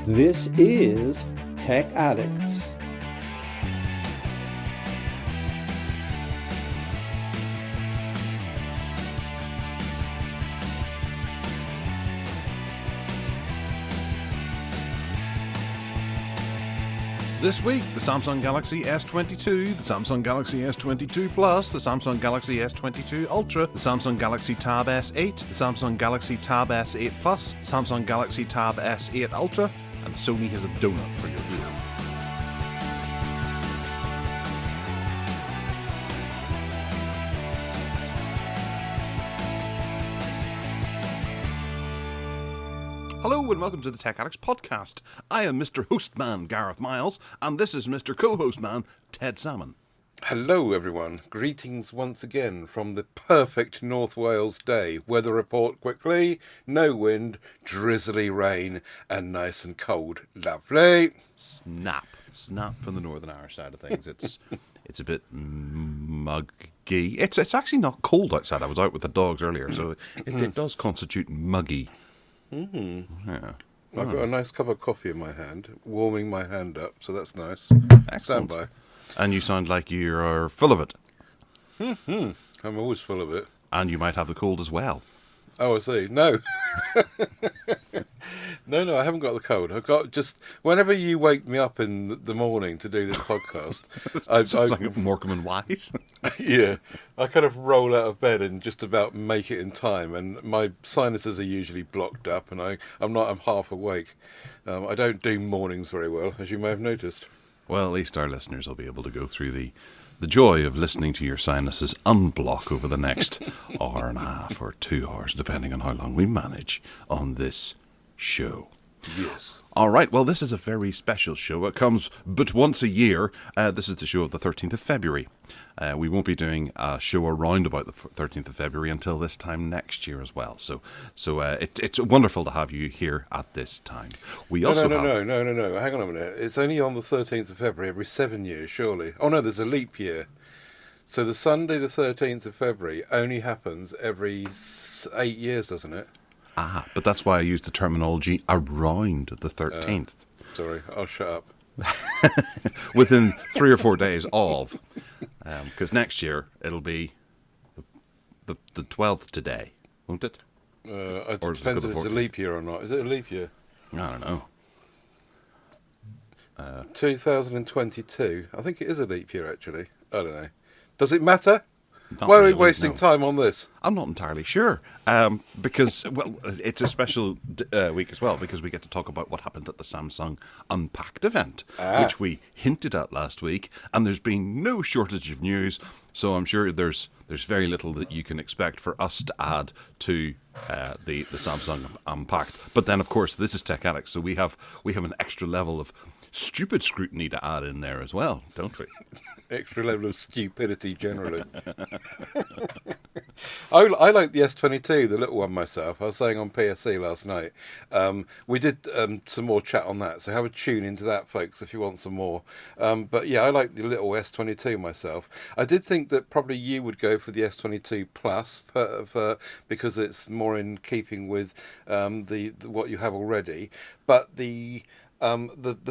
This is Tech Addicts. This week, the Samsung Galaxy S22, the Samsung Galaxy S22 Plus, the Samsung Galaxy S22 Ultra, the Samsung Galaxy Tab S8, the Samsung Galaxy Tab S8 Plus, Samsung Galaxy Tab S8 Ultra, and Sony has a donut for your ear. Hello and welcome to the Tech Addicts Podcast. I am Mr. Hostman Gareth Miles, and this is Mr. Co-Hostman Ted Salmon. Hello everyone, greetings once again from the perfect North Wales day. Weather report quickly, no wind, drizzly rain, and nice and cold. Lovely. Snap from the Northern Irish side of things. It's a bit muggy. It's actually not cold outside. I was out with the dogs earlier, so it does constitute muggy. Mm-hmm. Yeah. I've got a nice cup of coffee in my hand, warming my hand up, so that's nice. Excellent. Stand by. And you sound like you're full of it. I'm always full of it. And you might have the cold as well. Oh, I see. No. No, I haven't got the cold. I've got just... Whenever you wake me up in the morning to do this podcast... like Morecambe and Wise. Yeah. I kind of roll out of bed and just about make it in time. And my sinuses are usually blocked up and I'm half awake. I don't do mornings very well, as you may have noticed. Well, at least our listeners will be able to go through the joy of listening to your sinuses unblock over the next hour and a half or 2 hours, depending on how long we manage on this show. Yes. All right, well, this is a very special show. It comes but once a year. This is the show of the 13th of February. We won't be doing a show around about the 13th of February until this time next year as well. So it's wonderful to have you here at this time. We also No. Hang on a minute. It's only on the 13th of February every 7 years, surely. Oh, no, there's a leap year. So the Sunday, the 13th of February, only happens every 8 years, doesn't it? Ah, but that's why I used the terminology around the 13th. Sorry, I'll shut up. Within 3 or 4 days of, because next year it'll be the 12th today, won't it? It Or depends if it's a leap year or not. Is it a leap year? I don't know. 2022. I think it is a leap year, actually. I don't know. Does it matter? Not Why are we really, wasting no. time on this? I'm not entirely sure, because, well, it's a special week as well, because we get to talk about what happened at the Samsung Unpacked event, which we hinted at last week, and there's been no shortage of news, so I'm sure there's very little that you can expect for us to add to the Samsung Unpacked. But then, of course, this is Tech Addicts, so we have an extra level of stupid scrutiny to add in there as well, don't we? Extra level of stupidity generally. I like the S22, the little one myself. I was saying on PSC last night. We did some more chat on that, so have a tune into that, folks, if you want some more. But yeah, I like the little S22 myself. I did think that probably you would go for the S22 Plus because it's more in keeping with the what you have already. But the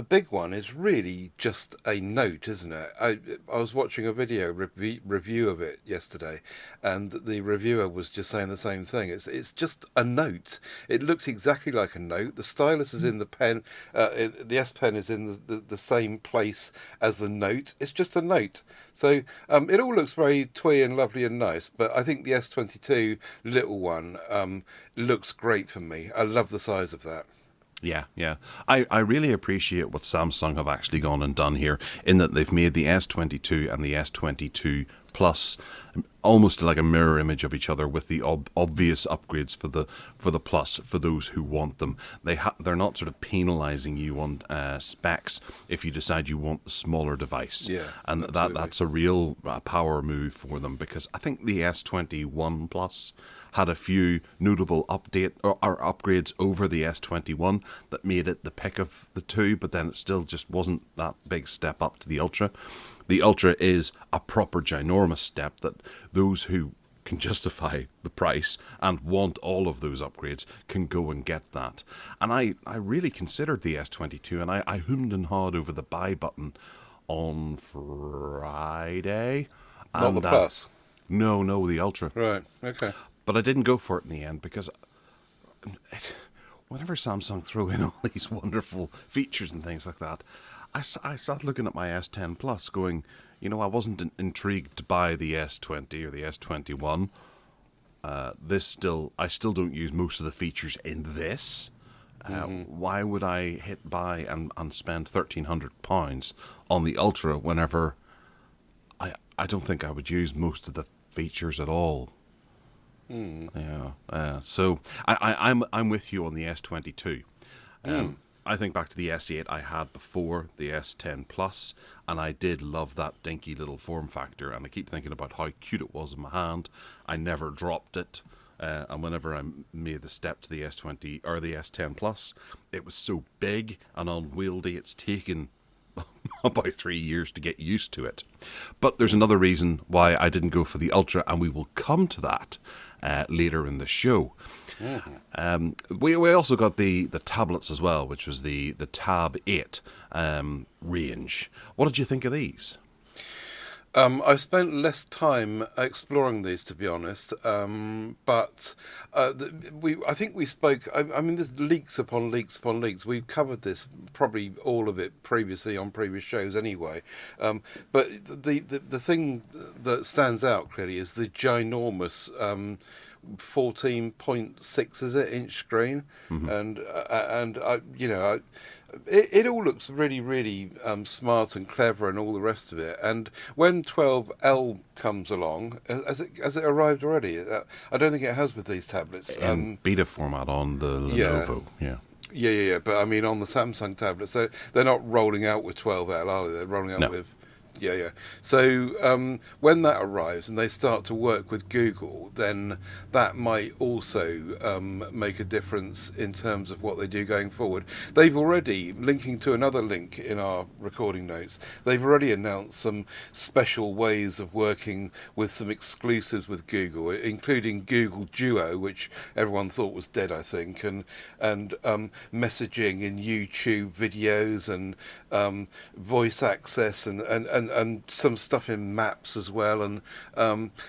big one is really just a note, isn't it? I was watching a video review of it yesterday, and the reviewer was just saying the same thing. It's just a note. It looks exactly like a note. The stylus is in the pen. The S Pen is in the same place as the note. It's just a note. So it all looks very twee and lovely and nice. But I think the S22 little one looks great for me. I love the size of that. Yeah. I really appreciate what Samsung have actually gone and done here, in that they've made the S22 and the S22 Plus almost like a mirror image of each other, with the obvious upgrades for the Plus for those who want them. They're not sort of penalising you on specs if you decide you want a smaller device. Yeah, and that's a real power move for them, because I think the S21 Plus had a few notable update or upgrades over the S21 that made it the pick of the two, but then it still just wasn't that big step up to the Ultra. The Ultra is a proper ginormous step that those who can justify the price and want all of those upgrades can go and get that. And I really considered the S22, and I hummed and hawed over the buy button on Friday. Not the Plus? No, the Ultra. Right, okay. But I didn't go for it in the end because whenever Samsung throw in all these wonderful features and things like that, I started looking at my S10 Plus going, I wasn't intrigued to buy the S20 or the S21. I still don't use most of the features in this. Why would I hit buy and spend £1,300 on the Ultra whenever I don't think I would use most of the features at all? So I'm with you on the S22. I think back to the S8 I had before the S10 Plus, and I did love that dinky little form factor, and I keep thinking about how cute it was in my hand. I never dropped it, and whenever I made the step to the S20 or the S10 Plus, it was so big and unwieldy. It's taken about 3 years to get used to it. But there's another reason why I didn't go for the Ultra, and we will come to that later in the show. We also got the tablets as well, which was the Tab 8 range. What did you think of these? I spent less time exploring these, to be honest. But I think we spoke. I mean, there's leaks upon leaks upon leaks. We've covered this, probably all of it, previously on previous shows, anyway. But the thing that stands out clearly is the ginormous 14.6 inch screen, and it all looks really, really smart and clever and all the rest of it. And when 12L comes along, has it arrived already? I don't think it has with these tablets. In beta format on the Lenovo, Yeah. But I mean, on the Samsung tablets, they're not rolling out with 12L, are they? They're rolling out with... Yeah. So when that arrives and they start to work with Google, then that might also make a difference in terms of what they do going forward. They've already, linking to another link in our recording notes, they've already announced some special ways of working with some exclusives with Google, including Google Duo, which everyone thought was dead, I think, and messaging in YouTube videos and voice access and some stuff in maps as well, and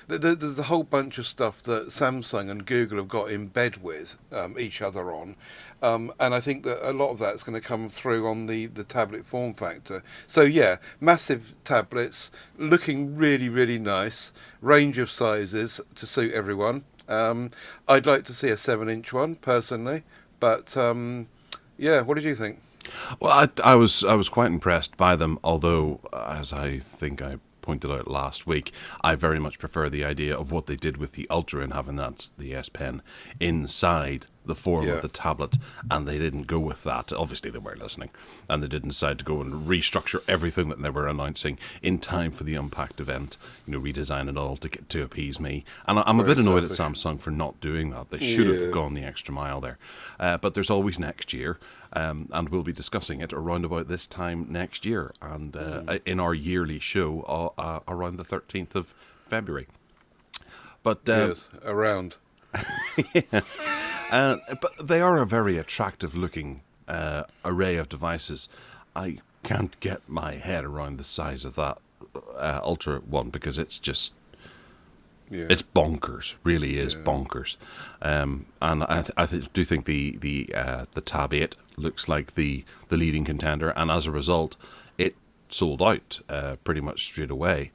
there's a whole bunch of stuff that Samsung and Google have got in bed with each other on, and I think that a lot of that's going to come through on the tablet form factor. So yeah, massive tablets, looking really, really nice, range of sizes to suit everyone. I'd like to see a 7-inch one personally, but yeah, what did you think? Well, I was quite impressed by them, although, as I think I pointed out last week, I very much prefer the idea of what they did with the Ultra and having the S Pen inside the form of the tablet, and they didn't go with that. Obviously, they weren't listening, and they didn't decide to go and restructure everything that they were announcing in time for the Unpacked event, redesign it all to appease me. And I'm a bit annoyed at Samsung for not doing that. They should have gone the extra mile there. But there's always next year. And we'll be discussing it around about this time next year, and in our yearly show around the 13th of February. But yes, around. Yes, but they are a very attractive looking array of devices. I can't get my head around the size of that Ultra one because it's just... It's bonkers, really is bonkers, and I do think the Tab 8 looks like the leading contender, and as a result, it sold out pretty much straight away,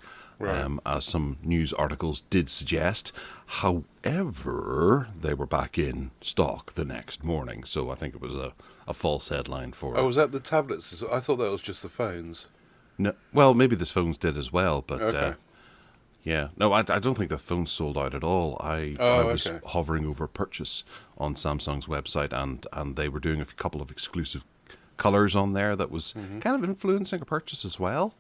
as some news articles did suggest. However, they were back in stock the next morning, so I think it was a false headline for... Oh, was that the tablets? I thought that was just the phones. No, well, maybe the phones did as well, but... Okay. Yeah, no, I don't think the phone sold out at all. I was hovering over purchase on Samsung's website, and they were doing a couple of exclusive colours on there that was kind of influencing a purchase as well.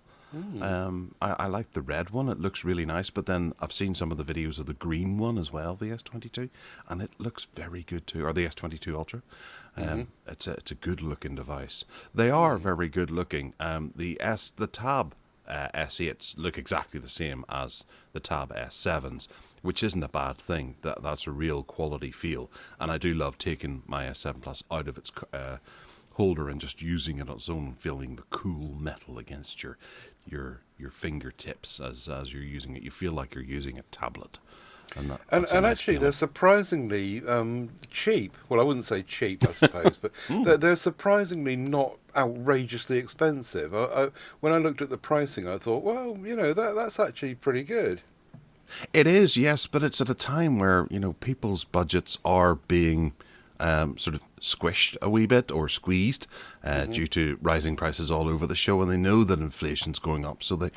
I like the red one; it looks really nice. But then I've seen some of the videos of the green one as well, the S22, and it looks very good too. Or the S22 Ultra. It's a good looking device. They are very good looking. The Tab S8s look exactly the same as the Tab S7s, which isn't a bad thing. That's a real quality feel, and I do love taking my S7 Plus out of its holder and just using it on its own, feeling the cool metal against your fingertips as you're using it. You feel like you're using a tablet. And And actually, they're surprisingly cheap. Well, I wouldn't say cheap, I suppose, but they're surprisingly not outrageously expensive. When I looked at the pricing, I thought, well, that's actually pretty good. It is, yes, but it's at a time where, people's budgets are being sort of squished a wee bit or squeezed due to rising prices all over the show, and they know that inflation's going up, so they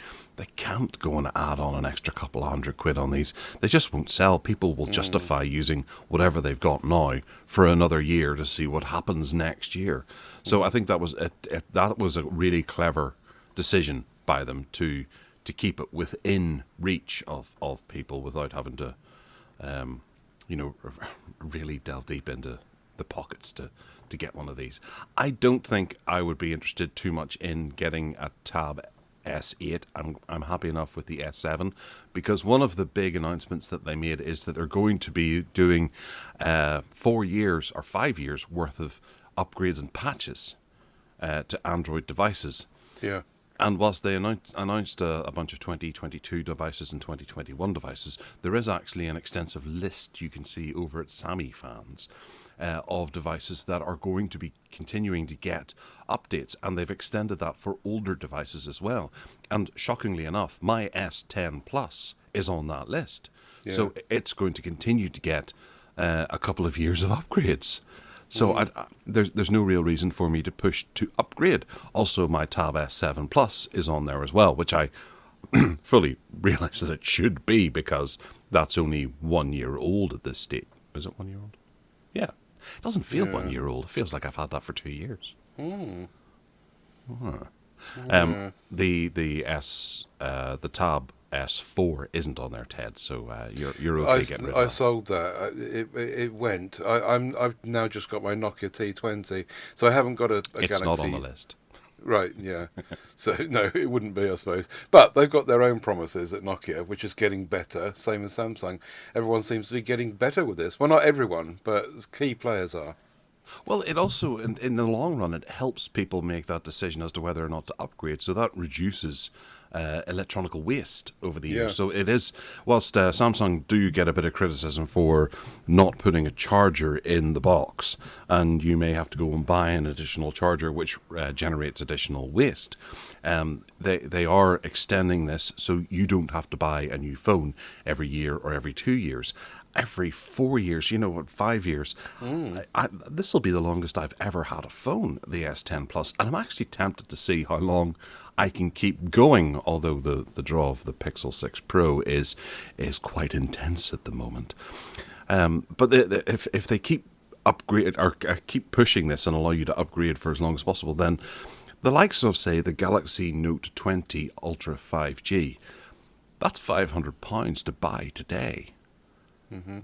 can't go and add on an extra couple of £100 on these. They just won't sell. People will justify using whatever they've got now for another year to see what happens next year. So I think that was that was a really clever decision by them to keep it within reach of people without having to really delve deep into the pockets to get one of these. I don't think I would be interested too much in getting a Tab S8. I'm happy enough with the S7, because one of the big announcements that they made is that they're going to be doing 4 years or 5 years worth of upgrades and patches to Android devices. Yeah. And whilst they announced a bunch of 2022 devices and 2021 devices, there is actually an extensive list you can see over at Sammy Fans of devices that are going to be continuing to get updates, and they've extended that for older devices as well. And shockingly enough, my S10 Plus is on that list. Yeah. So it's going to continue to get a couple of years of upgrades. So there's no real reason for me to push to upgrade. Also, my Tab S7 Plus is on there as well, which I fully realise that it should be, because that's only 1 year old at this state. Is it 1 year old? Yeah. It doesn't feel 1 year old. It feels like I've had that for 2 years. The Tab S4 isn't on there, Ted. So you're okay getting rid of that. I sold that. It went. I've now just got my Nokia T20, so I haven't got a Galaxy. It's not on the list. Right, yeah. So, no, it wouldn't be, I suppose. But they've got their own promises at Nokia, which is getting better, same as Samsung. Everyone seems to be getting better with this. Well, not everyone, but key players are. Well, it also, in the long run, it helps people make that decision as to whether or not to upgrade. So that reduces electronical waste over the years. So it is, whilst Samsung do get a bit of criticism for not putting a charger in the box, and you may have to go and buy an additional charger, which generates additional waste, they are extending this so you don't have to buy a new phone every year or every 2 years. Every 4 years, 5 years. This will be the longest I've ever had a phone, the S10 Plus, and I'm actually tempted to see how long I can keep going, although the draw of the Pixel 6 Pro is quite intense at the moment. But if they keep keep pushing this and allow you to upgrade for as long as possible, then the likes of, say, the Galaxy Note 20 Ultra 5G, that's £500 to buy today.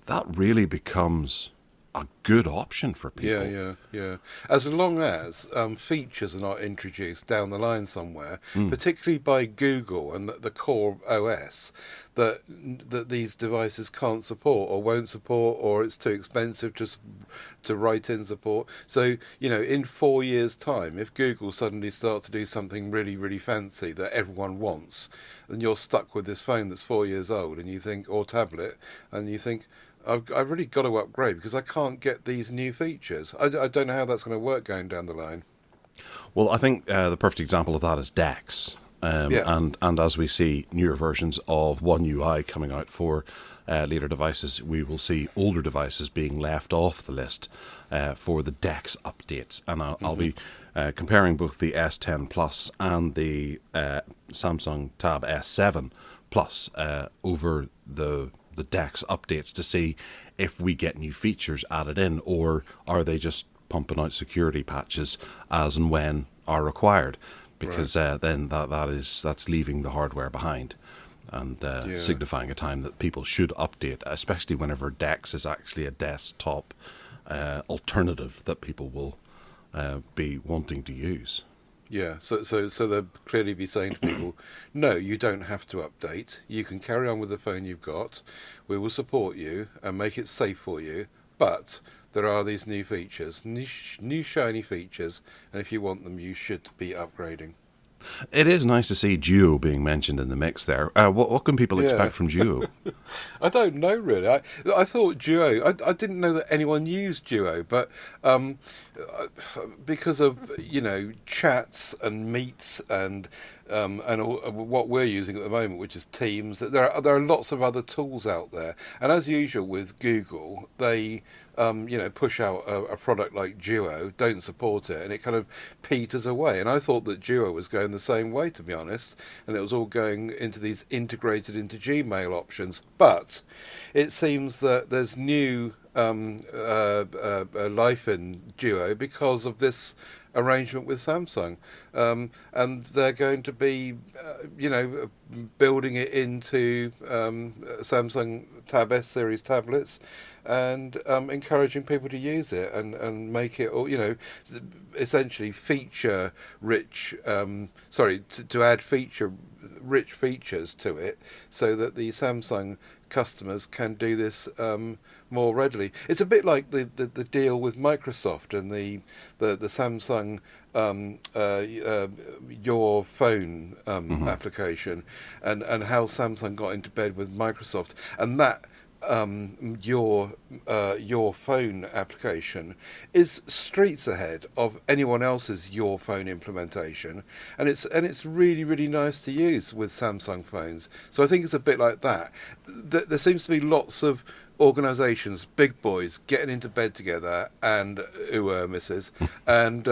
That really becomes a good option for people. Yeah. As long as features are not introduced down the line somewhere, particularly by Google and the core OS, that these devices can't support or won't support, or it's too expensive to write in support. So, in 4 years' time, if Google suddenly starts to do something really, really fancy that everyone wants, then you're stuck with this phone that's 4 years old, and you think, or tablet, and you think, I've really got to upgrade because I can't get these new features. I don't know how that's going to work going down the line. Well, I think the perfect example of that is DeX. And as we see newer versions of One UI coming out for later devices, we will see older devices being left off the list for the DeX updates. And I'll be comparing both the S10 Plus and the Samsung Tab S7 Plus over the DeX updates to see if we get new features added in, or are they just pumping out security patches as and when are required, because then that's leaving the hardware behind and signifying a time that people should update, especially whenever DeX is actually a desktop alternative that people will be wanting to use. Yeah, so they'll clearly be saying to people, no, you don't have to update. You can carry on with the phone you've got. We will support you and make it safe for you. But there are these new features, new shiny features, and if you want them, you should be upgrading. It is nice to see Duo being mentioned in the mix there. What can people Yeah. expect from Duo? I don't know really. I thought Duo. I didn't know that anyone used Duo, but because of chats and meets and all, what we're using at the moment, which is Teams. There are lots of other tools out there, and as usual with Google, they push out a product like Duo, don't support it, and it kind of peters away. And I thought that Duo was going the same way, to be honest, and it was all going into these integrated into Gmail options. But it seems that there's new life in Duo because of this arrangement with Samsung, and they're going to be, building it into Samsung Tab S series tablets, and encouraging people to use it and make it all, essentially feature rich. To add rich features to it, so that the Samsung customers can do this more readily. It's a bit like the deal with Microsoft and the Samsung Your Phone application, and how Samsung got into bed with Microsoft, and that your phone application is streets ahead of anyone else's your phone implementation, and it's really, really nice to use with Samsung phones. So I think it's a bit like that. There seems to be lots of organisations, big boys, getting into bed together, and misses, and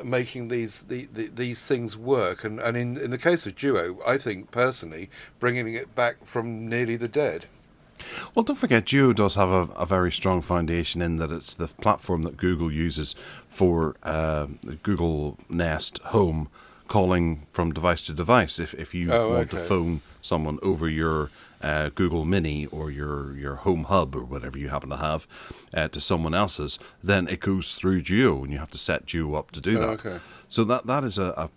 making these things work, and in the case of Duo, I think personally bringing it back from nearly the dead. Well, don't forget, Duo does have a very strong foundation in that it's the platform that Google uses for Google Nest Home calling from device to device. If you want to phone someone over your Google Mini or your Home Hub or whatever you happen to have to someone else's, then it goes through Duo, and you have to set Duo up to do that. Okay. So that is I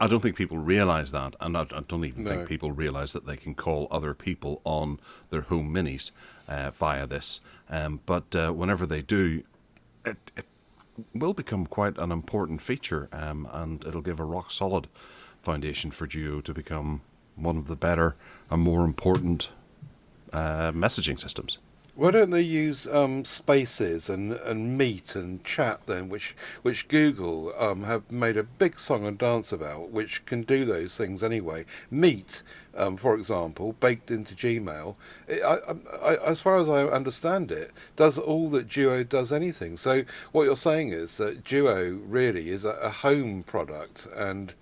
don't think people realise that, and I don't even think people realise that they can call other people on their Home Minis via this. But whenever they do, it will become quite an important feature, and it'll give a rock solid foundation for Duo to become one of the better and more important messaging systems. Why don't they use Spaces and Meet and Chat then, which Google have made a big song and dance about, which can do those things anyway. Meet, for example, baked into Gmail, I, as far as I understand it, does all that Duo does anything. So what you're saying is that Duo really is a home product, and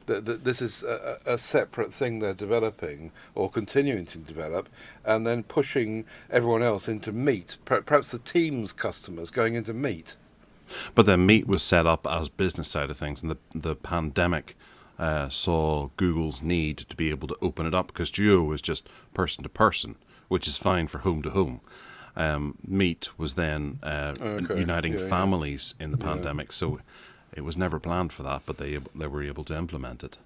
this is a separate thing they're developing or continuing to develop, and then pushing everyone else into Meet. Perhaps the Teams customers going into Meet. But then Meet was set up as business side of things, and the pandemic saw Google's need to be able to open it up, because Duo was just person to person, which is fine for home to home. Meet was then uniting families in the pandemic, so it was never planned for that, but they were able to implement it.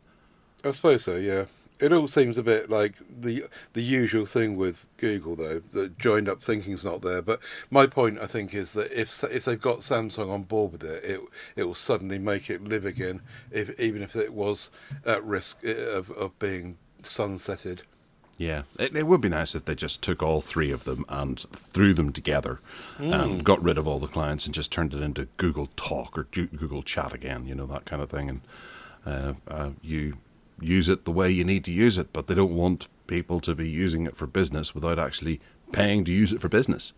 I suppose so, yeah. It all seems a bit like the usual thing with Google, though, that joined up thinking's not there. But my point, I think, is that if they've got Samsung on board with it, it will suddenly make it live again, even if it was at risk of being sunsetted. Yeah, it would be nice if they just took all three of them and threw them together and got rid of all the clients and just turned it into Google Talk or Google Chat again, that kind of thing. And you use it the way you need to use it, but they don't want people to be using it for business without actually paying to use it for business.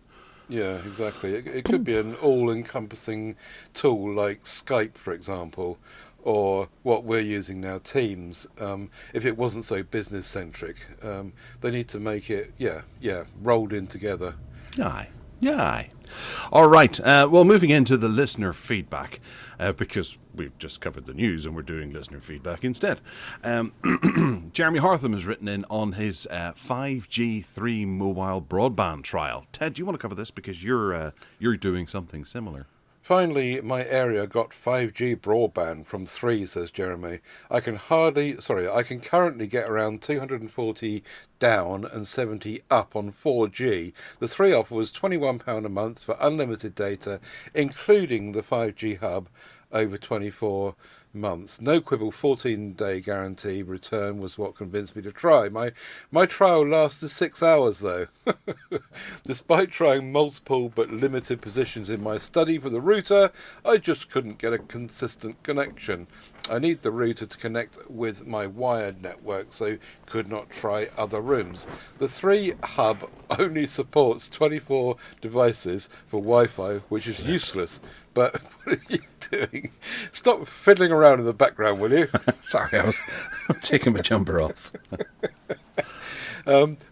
Yeah, exactly. It could be an all-encompassing tool like Skype, for example, or what we're using now, Teams. If it wasn't so business-centric, they need to make it, rolled in together. Aye. Yeah. Aye. All right. Well, moving into the listener feedback, because we've just covered the news and we're doing listener feedback instead. Jeremy Harpham has written in on his 5G 3 mobile broadband trial. Ted, do you want to cover this because you're doing something similar? Finally, my area got 5G broadband from 3, says Jeremy. I can currently get around 240 down and 70 up on 4G. The 3 offer was £21 a month for unlimited data, including the 5G hub over 24 months. No-quibble 14-day guarantee return was what convinced me to try. My trial lasted 6 hours, though. Despite trying multiple but limited positions in my study for the router, I just couldn't get a consistent connection. I need the router to connect with my wired network, so could not try other rooms. The 3 hub only supports 24 devices for Wi-Fi, which is useless. But what are you doing? Stop fiddling around in the background, will you? Sorry, I was taking my jumper off.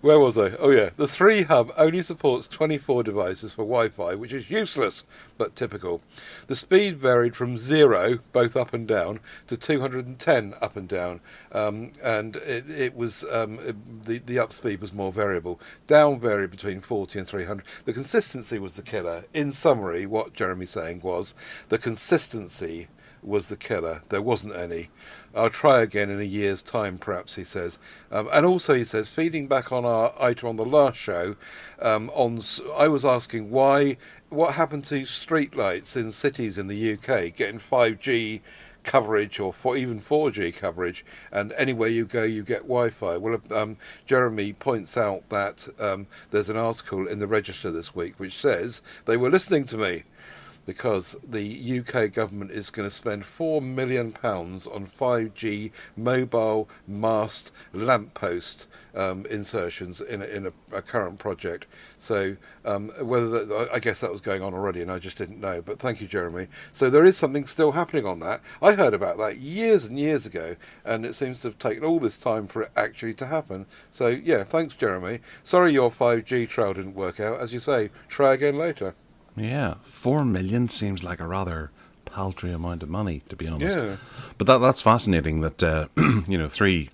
Where was I? Oh yeah, the 3 hub only supports 24 devices for Wi-Fi, which is useless, but typical. The speed varied from 0, both up and down, to 210 up and down, and it was the up speed was more variable. Down varied between 40 and 300. The consistency was the killer. In summary, what Jeremy's saying was the consistency was the killer. There wasn't any. I'll try again in a year's time, perhaps, he says. And also, he says, feeding back on our item on the last show, I was asking what happened to streetlights in cities in the UK getting 5G coverage or even 4G coverage, and anywhere you go you get Wi-Fi. Well, Jeremy points out that there's an article in the Register this week which says they were listening to me, because the UK government is going to spend £4 million on 5G mobile mast lamppost insertions in a current project. So I guess that was going on already and I just didn't know. But thank you, Jeremy. So there is something still happening on that. I heard about that years and years ago, and it seems to have taken all this time for it actually to happen. So yeah, thanks, Jeremy. Sorry your 5G trial didn't work out. As you say, try again later. Yeah, 4 million seems like a rather paltry amount of money, to be honest. Yeah. But that's fascinating that 3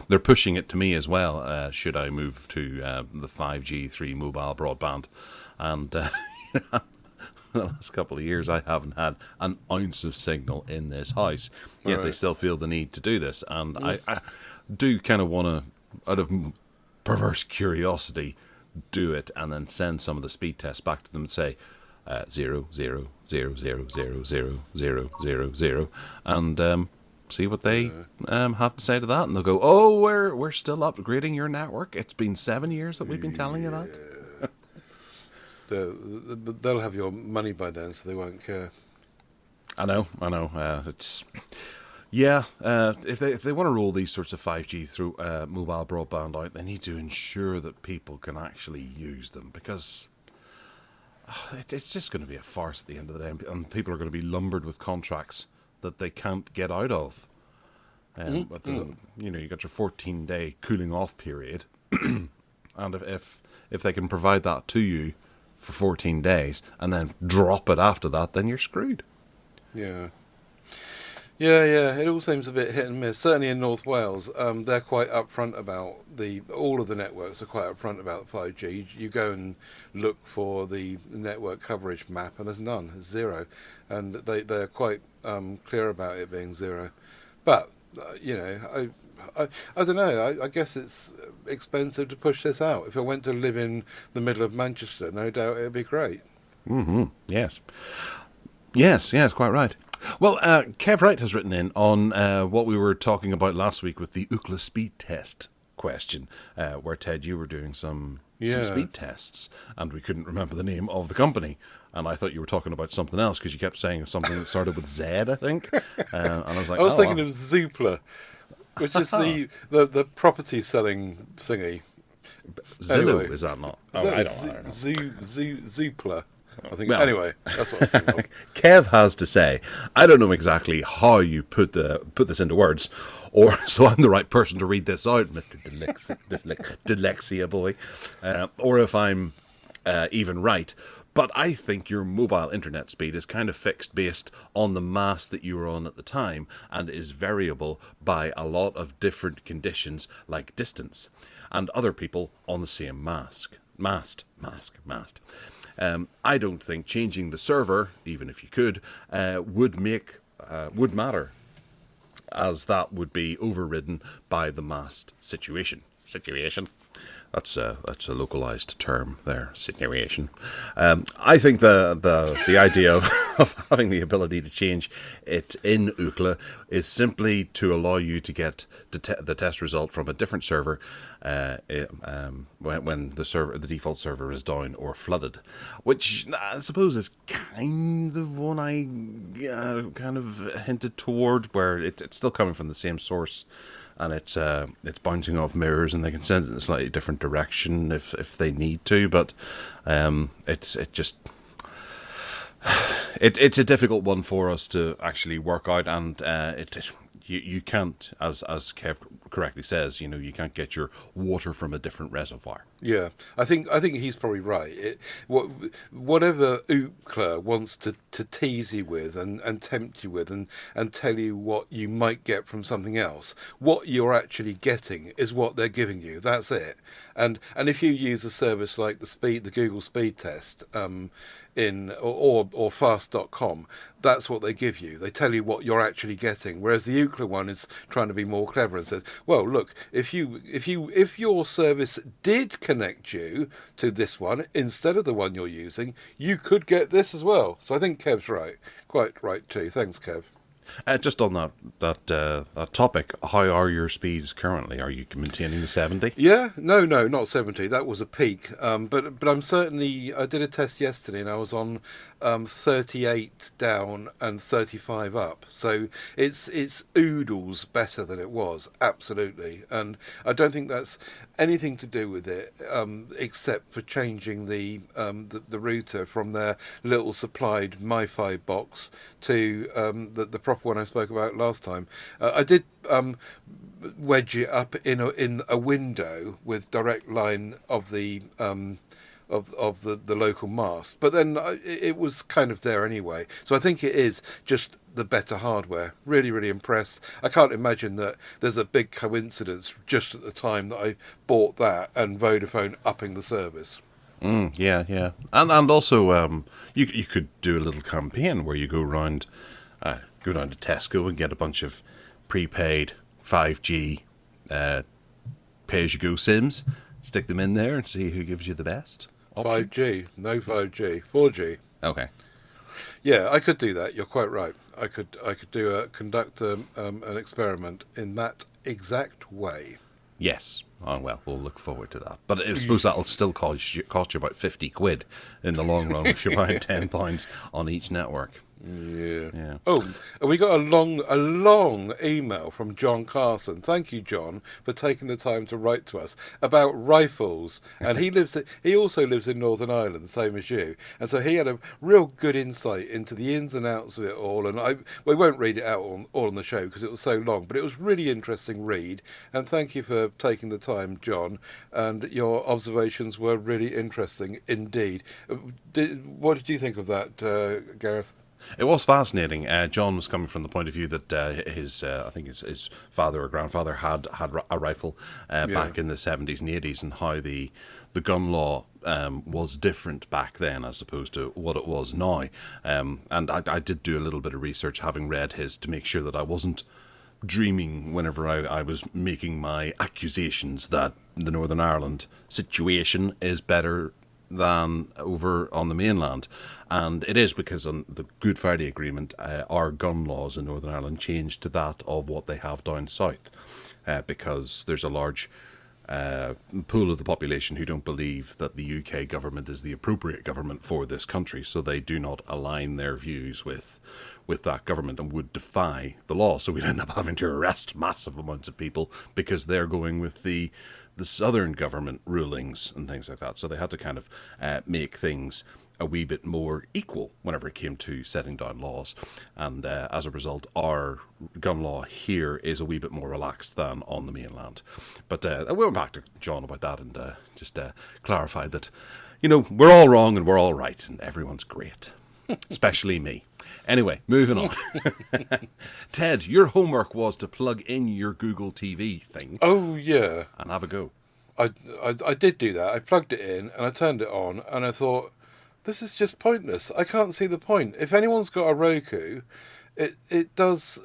they're pushing it to me as well. Should I move to the 5G 3 mobile broadband? And the last couple of years, I haven't had an ounce of signal in this house. Yet They still feel the need to do this, and I do kind of want to, out of perverse curiosity, do it and then send some of the speed tests back to them and say 0, 0, 0, 0, 0, 0, 0, 0, 0, and see what they have to say to that. And they'll go, oh, we're still upgrading your network. It's been 7 years that we've been telling you that. They'll have your money by then, so they won't care. I know. It's... Yeah, if they want to roll these sorts of 5G through mobile broadband out, they need to ensure that people can actually use them, because it's just going to be a farce at the end of the day, and people are going to be lumbered with contracts that they can't get out of. You got your 14-day cooling off period, and if they can provide that to you for 14 days and then drop it after that, then you're screwed. Yeah. Yeah, it all seems a bit hit and miss. Certainly in North Wales, they're quite upfront about all of the networks are quite upfront about 5G. You go and look for the network coverage map, and there's none. There's 0, and they're quite clear about it being 0. But I don't know. I guess it's expensive to push this out. If I went to live in the middle of Manchester, no doubt it'd be great. Mm-hmm. Yes, quite right. Well, Kev Wright has written in on what we were talking about last week with the Ookla speed test question, where, Ted, you were doing some speed tests, and we couldn't remember the name of the company. And I thought you were talking about something else because you kept saying something that started with Z, I think. And I was like, I was thinking of Zoopla, which is the property selling thingy. Zillow, anyway, is that not? Oh, I don't know. Zoopla. I think. Well, anyway, that's what I was thinking of. Kev has to say, I don't know exactly how you put this into words, so I'm the right person to read this out, Mr. Dyslexia boy, or if I'm even right. But I think your mobile internet speed is kind of fixed based on the mast that you were on at the time and is variable by a lot of different conditions like distance and other people on the same mast. I don't think changing the server, even if you could, would matter, as that would be overridden by the mast situation. That's a localized term there, situation. I think the idea of having the ability to change it in Ookla is simply to allow you to get the test result from a different server when the default server is down or flooded, which I suppose is kind of one I kind of hinted toward, where it's still coming from the same source. And it's bouncing off mirrors, and they can send it in a slightly different direction if they need to. But it's a difficult one for us to actually work out, and you can't, as Kev correctly says, you can't get your water from a different reservoir. Yeah, I think he's probably right. Whatever Ookla wants to tease you with and tempt you with and tell you what you might get from something else, what you're actually getting is what they're giving you. That's it. And if you use a service like the Google Speed Test or fast.com, that's what they give you. They tell you what you're actually getting. Whereas the Ookla one is trying to be more clever and says, well, look, if your service did connect you to this one instead of the one you're using, you could get this as well. So I think Kev's right. Quite right too. Thanks, Kev. Just on that topic, how are your speeds currently? Are you maintaining the 70? Yeah, no, not 70. That was a peak. But I'm certainly. I did a test yesterday, and I was on 38 down and 35 up. So it's oodles better than it was, absolutely. And I don't think that's anything to do with it, except for changing the router from their little supplied MiFi box to the proper one I spoke about last time. I did wedge it up in a window with direct line of the the local mast, but then it was kind of there anyway. So I think it is just the better hardware. Really, really impressed. I can't imagine that there's a big coincidence just at the time that I bought that and Vodafone upping the service. Yeah, and also you could do a little campaign where you go down to Tesco and get a bunch of prepaid 5G pay-as-you-go SIMs, stick them in there and see who gives you the best option. 5G, no 5G, 4G. Okay. Yeah, I could do that. You're quite right. I could conduct an experiment in that exact way. Yes. Oh, well, we'll look forward to that. But I suppose that'll still cost you about 50 quid in the long run if you're buying £10 on each network. Yeah. Oh, and we got a long email from John Carson. Thank you, John, for taking the time to write to us about rifles. And he also lives in Northern Ireland, same as you. And so he had a real good insight into the ins and outs of it all. And we won't read it out all on the show because it was so long, but it was really interesting read. And thank you for taking the time, John. And your observations were really interesting indeed. What did you think of that, Gareth? It was fascinating. John was coming from the point of view that I think his father or grandfather had a rifle back in the 70s and 80s, and how the gun law was different back then as opposed to what it was now. And I did do a little bit of research, having read his, to make sure that I wasn't dreaming whenever I was making my accusations that the Northern Ireland situation is better than over on the mainland. And it is because on the Good Friday Agreement, our gun laws in Northern Ireland changed to that of what they have down south, because there's a large pool of the population who don't believe that the UK government is the appropriate government for this country, so they do not align their views with that government and would defy the law. So we'd end up having to arrest massive amounts of people because they're going with the southern government rulings and things like that. So they had to kind of make things a wee bit more equal whenever it came to setting down laws. And as a result, our gun law here is a wee bit more relaxed than on the mainland. But we went back to John about that and just clarified that, we're all wrong and we're all right and everyone's great, especially me. Anyway, moving on. Ted, your homework was to plug in your Google TV thing. Oh, yeah. And have a go. I did do that. I plugged it in and I turned it on and I thought, this is just pointless. I can't see the point. If anyone's got a Roku, it does.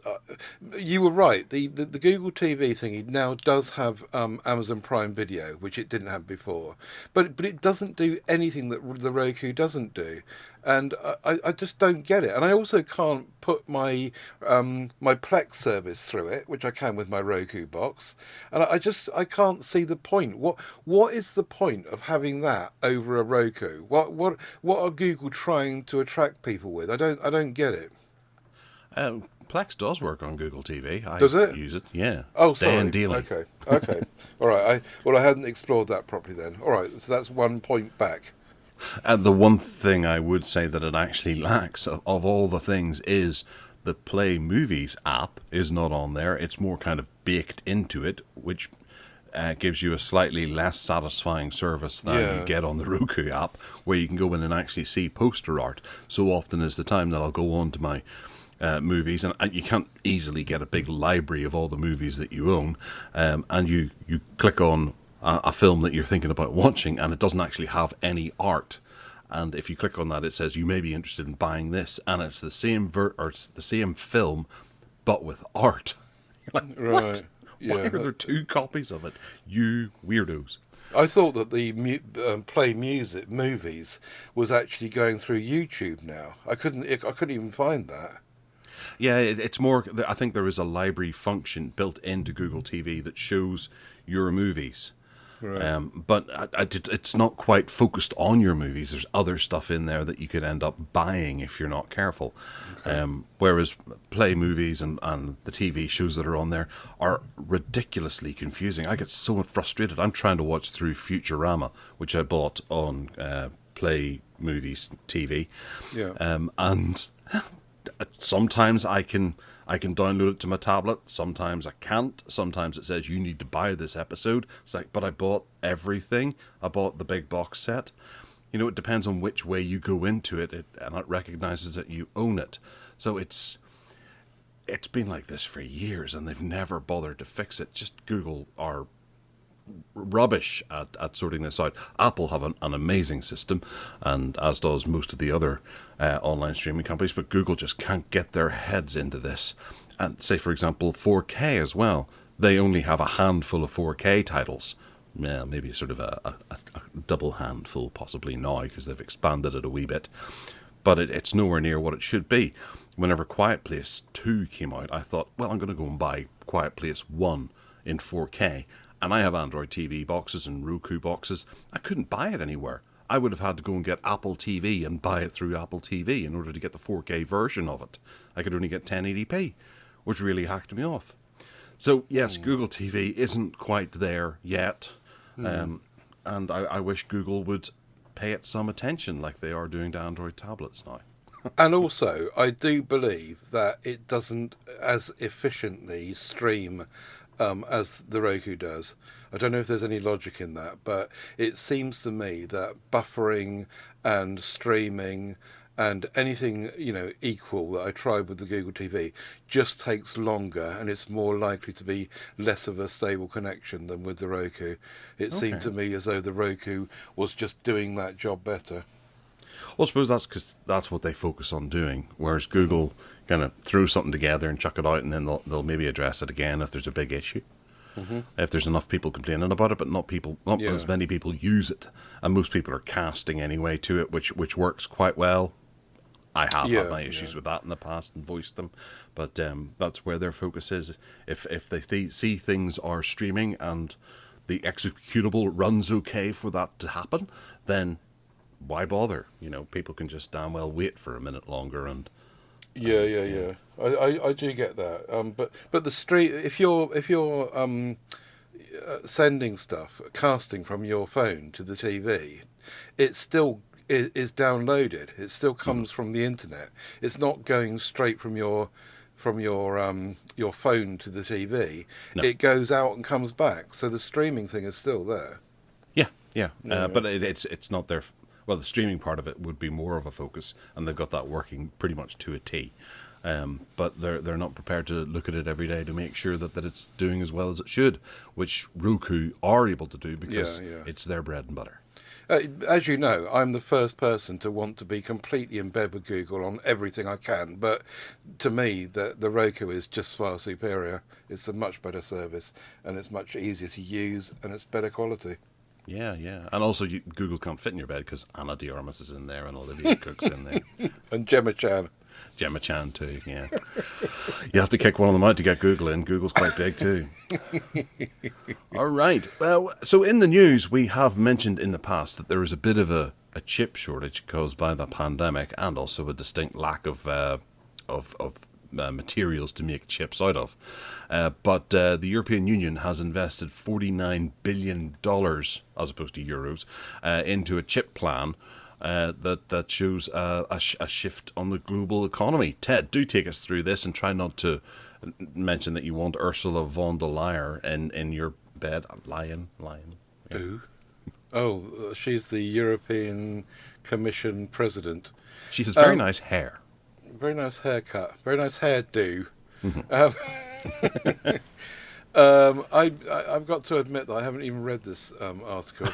You were right. The Google TV thingy now does have Amazon Prime Video, which it didn't have before. But it doesn't do anything that the Roku doesn't do, and I just don't get it. And I also can't put my my Plex service through it, which I can with my Roku box. And I can't see the point. What is the point of having that over a Roku? What are Google trying to attract people with? I don't get it. Plex does work on Google TV. Does it? Use it, yeah. Oh, sorry. Dan Dealey. Okay. All right. I hadn't explored that properly then. All right, so that's 1 point back. The one thing I would say that it actually lacks of all the things is the Play Movies app is not on there. It's more kind of baked into it, which gives you a slightly less satisfying service than you get on the Roku app, where you can go in and actually see poster art. So often is the time that I'll go on to my movies, and you can't easily get a big library of all the movies that you own, and you click on a film that you're thinking about watching, and it doesn't actually have any art. And if you click on that, it says you may be interested in buying this, and it's the same it's the same film, but with art. You're like, Right. what? Yeah. Why are there 2 copies of it? You weirdos. I thought that the Play Music movies was actually going through YouTube now. I couldn't even find that. Yeah, it's more. I think there is a library function built into Google TV that shows your movies. Right. But it's not quite focused on your movies. There's other stuff in there that you could end up buying if you're not careful. Okay. Whereas Play Movies and the TV shows that are on there are ridiculously confusing. I get so frustrated. I'm trying to watch through Futurama, which I bought on Play Movies TV. Yeah. And sometimes I can download it to my tablet. Sometimes I can't. Sometimes it says you need to buy this episode. It's like, but I bought everything. I bought the big box set. It depends on which way you go into it, and it recognizes that you own it. So it's been like this for years, and they've never bothered to fix it. Just Google are rubbish at sorting this out. Apple have an amazing system, and as does most of the other online streaming companies, but Google just can't get their heads into this. And say, for example, 4K as well. They only have a handful of 4K titles. Yeah, maybe sort of a double handful possibly now, because they've expanded it a wee bit. But it's nowhere near what it should be. Whenever Quiet Place 2 came out, I thought, well, I'm going to go and buy Quiet Place 1 in 4K. And I have Android TV boxes and Roku boxes. I couldn't buy it anywhere. I would have had to go and get Apple TV and buy it through Apple TV in order to get the 4K version of it. I could only get 1080p, which really hacked me off. So, yes, Google TV isn't quite there yet. And I wish Google would pay it some attention like they are doing to Android tablets now. And also, I do believe that it doesn't as efficiently stream as the Roku does. I don't know if there's any logic in that, but it seems to me that buffering and streaming and anything equal that I tried with the Google TV just takes longer, and it's more likely to be less of a stable connection than with the Roku. It seemed to me as though the Roku was just doing that job better. Well, I suppose that's because that's what they focus on doing, whereas Google kind of throw something together and chuck it out, and then they'll maybe address it again if there's a big issue. Mm-hmm. If there's enough people complaining about it, but not as many people use it, and most people are casting anyway to it, which works quite well. I have had my issues with that in the past and voiced them, but that's where their focus is. If they see things are streaming and the executable runs okay for that to happen, then why bother? People can just damn well wait for a minute longer. And Yeah. I do get that. But the stream, if you're sending stuff, casting from your phone to the TV, it's still is downloaded. It still comes from the internet. It's not going straight from your phone to the TV. No. It goes out and comes back. So the streaming thing is still there. Yeah. But it's not their. Well, the streaming part of it would be more of a focus, and they've got that working pretty much to a T. But they're not prepared to look at it every day to make sure that it's doing as well as it should, which Roku are able to do because it's their bread and butter. As you know, I'm the first person to want to be completely in bed with Google on everything I can, but to me, the Roku is just far superior. It's a much better service, and it's much easier to use, and it's better quality. Yeah. And also, Google can't fit in your bed because Anna de Armas is in there and Olivia Cook's in there. And Gemma Chan. Gemma Chan too, yeah. You have to kick one of them out to get Google in. Google's quite big too. All right. Well, so in the news, we have mentioned in the past that there is a bit of a chip shortage caused by the pandemic, and also a distinct lack of materials to make chips out of. But the European Union has invested $49 billion, as opposed to euros, into a chip plan that shows a shift on the global economy. Ted, do take us through this and try not to mention that you want Ursula von der Leyen in your bed. Lion. Yeah. Who? Oh, she's the European Commission president. She has very nice hair. Very nice haircut. Very nice hairdo. I've got to admit that I haven't even read this article.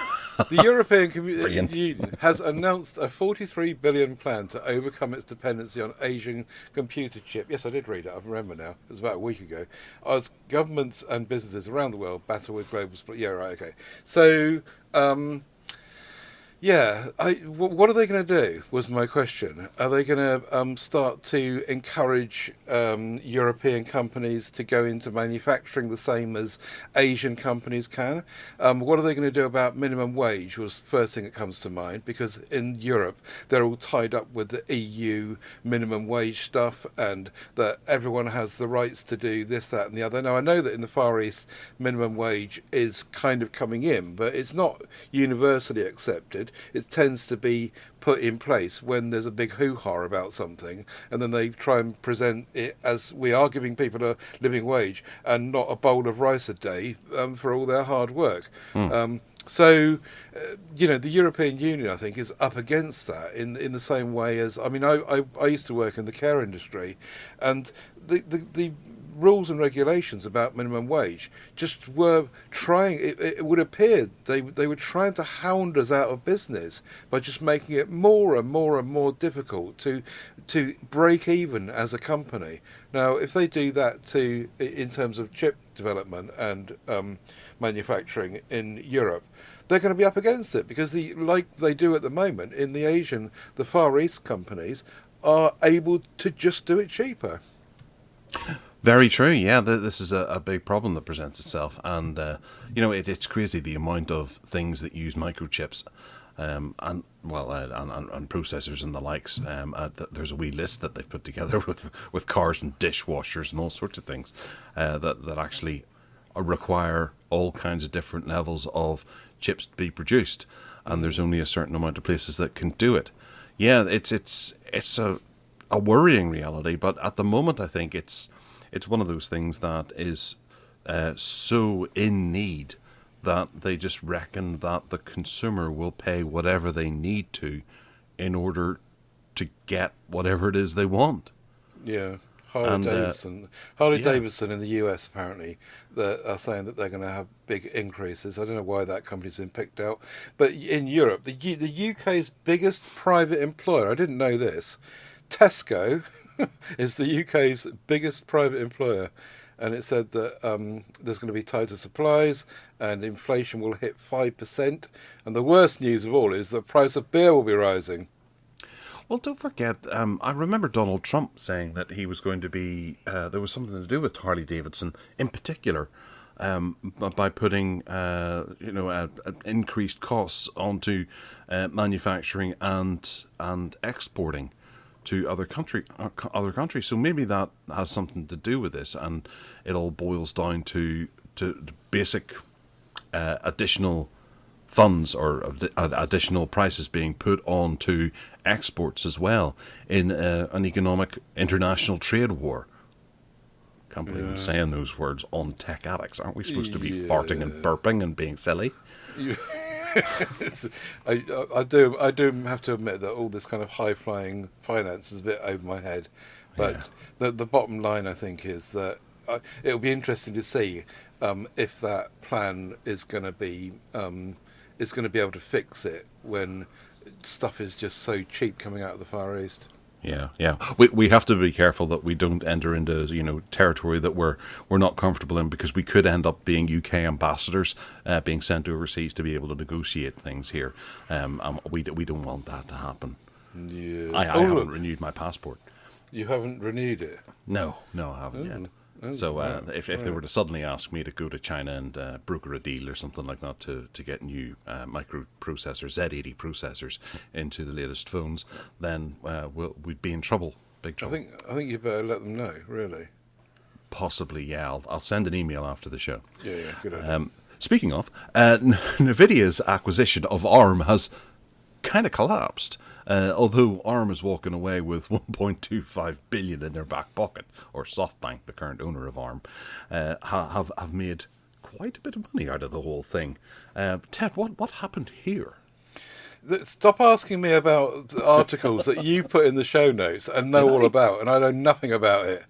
The European Union has announced a £43 billion plan to overcome its dependency on Asian computer chip. Yes, I did read it. I remember now. It was about a week ago. As governments and businesses around the world battle with global split. Yeah, right. Okay. So. What are they going to do, was my question. Are they going to start to encourage European companies to go into manufacturing the same as Asian companies can? What are they going to do about minimum wage was the first thing that comes to mind, because in Europe they're all tied up with the EU minimum wage stuff, and that everyone has the rights to do this, that and the other. Now, I know that in the Far East minimum wage is kind of coming in, but it's not universally accepted. It tends to be put in place when there's a big hoo-ha about something, and then they try and present it as we are giving people a living wage and not a bowl of rice a day for all their hard work. So, the European Union, I think, is up against that in the same way as, I mean, I used to work in the care industry, and the rules and regulations about minimum wage just were trying, it would appear they were trying to hound us out of business by just making it more and more and more difficult to break even as a company. Now, if they do that in terms of chip development and manufacturing in Europe, they're going to be up against it, because like they do at the moment in the Far East companies are able to just do it cheaper. Very true. Yeah, this is a big problem that presents itself, and it's crazy the amount of things that use microchips, and processors and the likes. There's a wee list that they've put together with cars and dishwashers and all sorts of things that actually require all kinds of different levels of chips to be produced, and there's only a certain amount of places that can do it. Yeah, it's a worrying reality, but at the moment I think it's one of those things that is so in need that they just reckon that the consumer will pay whatever they need to in order to get whatever it is they want. Yeah. Harley-Davidson in the US, apparently, are saying that they're going to have big increases. I don't know why that company's been picked out. But in Europe, the UK's biggest private employer, I didn't know this, Tesco, is the UK's biggest private employer, and it said that there's going to be tighter supplies and inflation will hit 5%, and the worst news of all is the price of beer will be rising. Well, don't forget, I remember Donald Trump saying that he was going to be, there was something to do with Harley-Davidson in particular, by putting increased costs onto manufacturing and exporting to other countries. So maybe that has something to do with this, and it all boils down to basic additional funds or additional prices being put on to exports as well in an economic international trade war. Can't believe I'm saying those words on Tech Addicts. Aren't we supposed to be farting and burping and being silly? I do have to admit that all this kind of high-flying finance is a bit over my head. But the bottom line, I think, is that it'll be interesting to see if that plan is going to be able to fix it when stuff is just so cheap coming out of the Far East. Yeah. We have to be careful that we don't enter into territory that we're not comfortable in, because we could end up being UK ambassadors being sent overseas to be able to negotiate things here. And we don't want that to happen. Yeah. I haven't renewed my passport. You haven't renewed it? No, I haven't yet. So if they were to suddenly ask me to go to China and broker a deal or something like that to get new microprocessors, Z80 processors into the latest phones, then we'd be in trouble, big trouble. I think you better let them know, really. Possibly, yeah. I'll send an email after the show. Yeah, good idea. Speaking of, NVIDIA's acquisition of ARM has kind of collapsed. Although ARM is walking away with 1.25 billion in their back pocket, or SoftBank, the current owner of ARM, have made quite a bit of money out of the whole thing. Ted, what happened here? Stop asking me about articles that you put in the show notes and know all about, and I know nothing about it.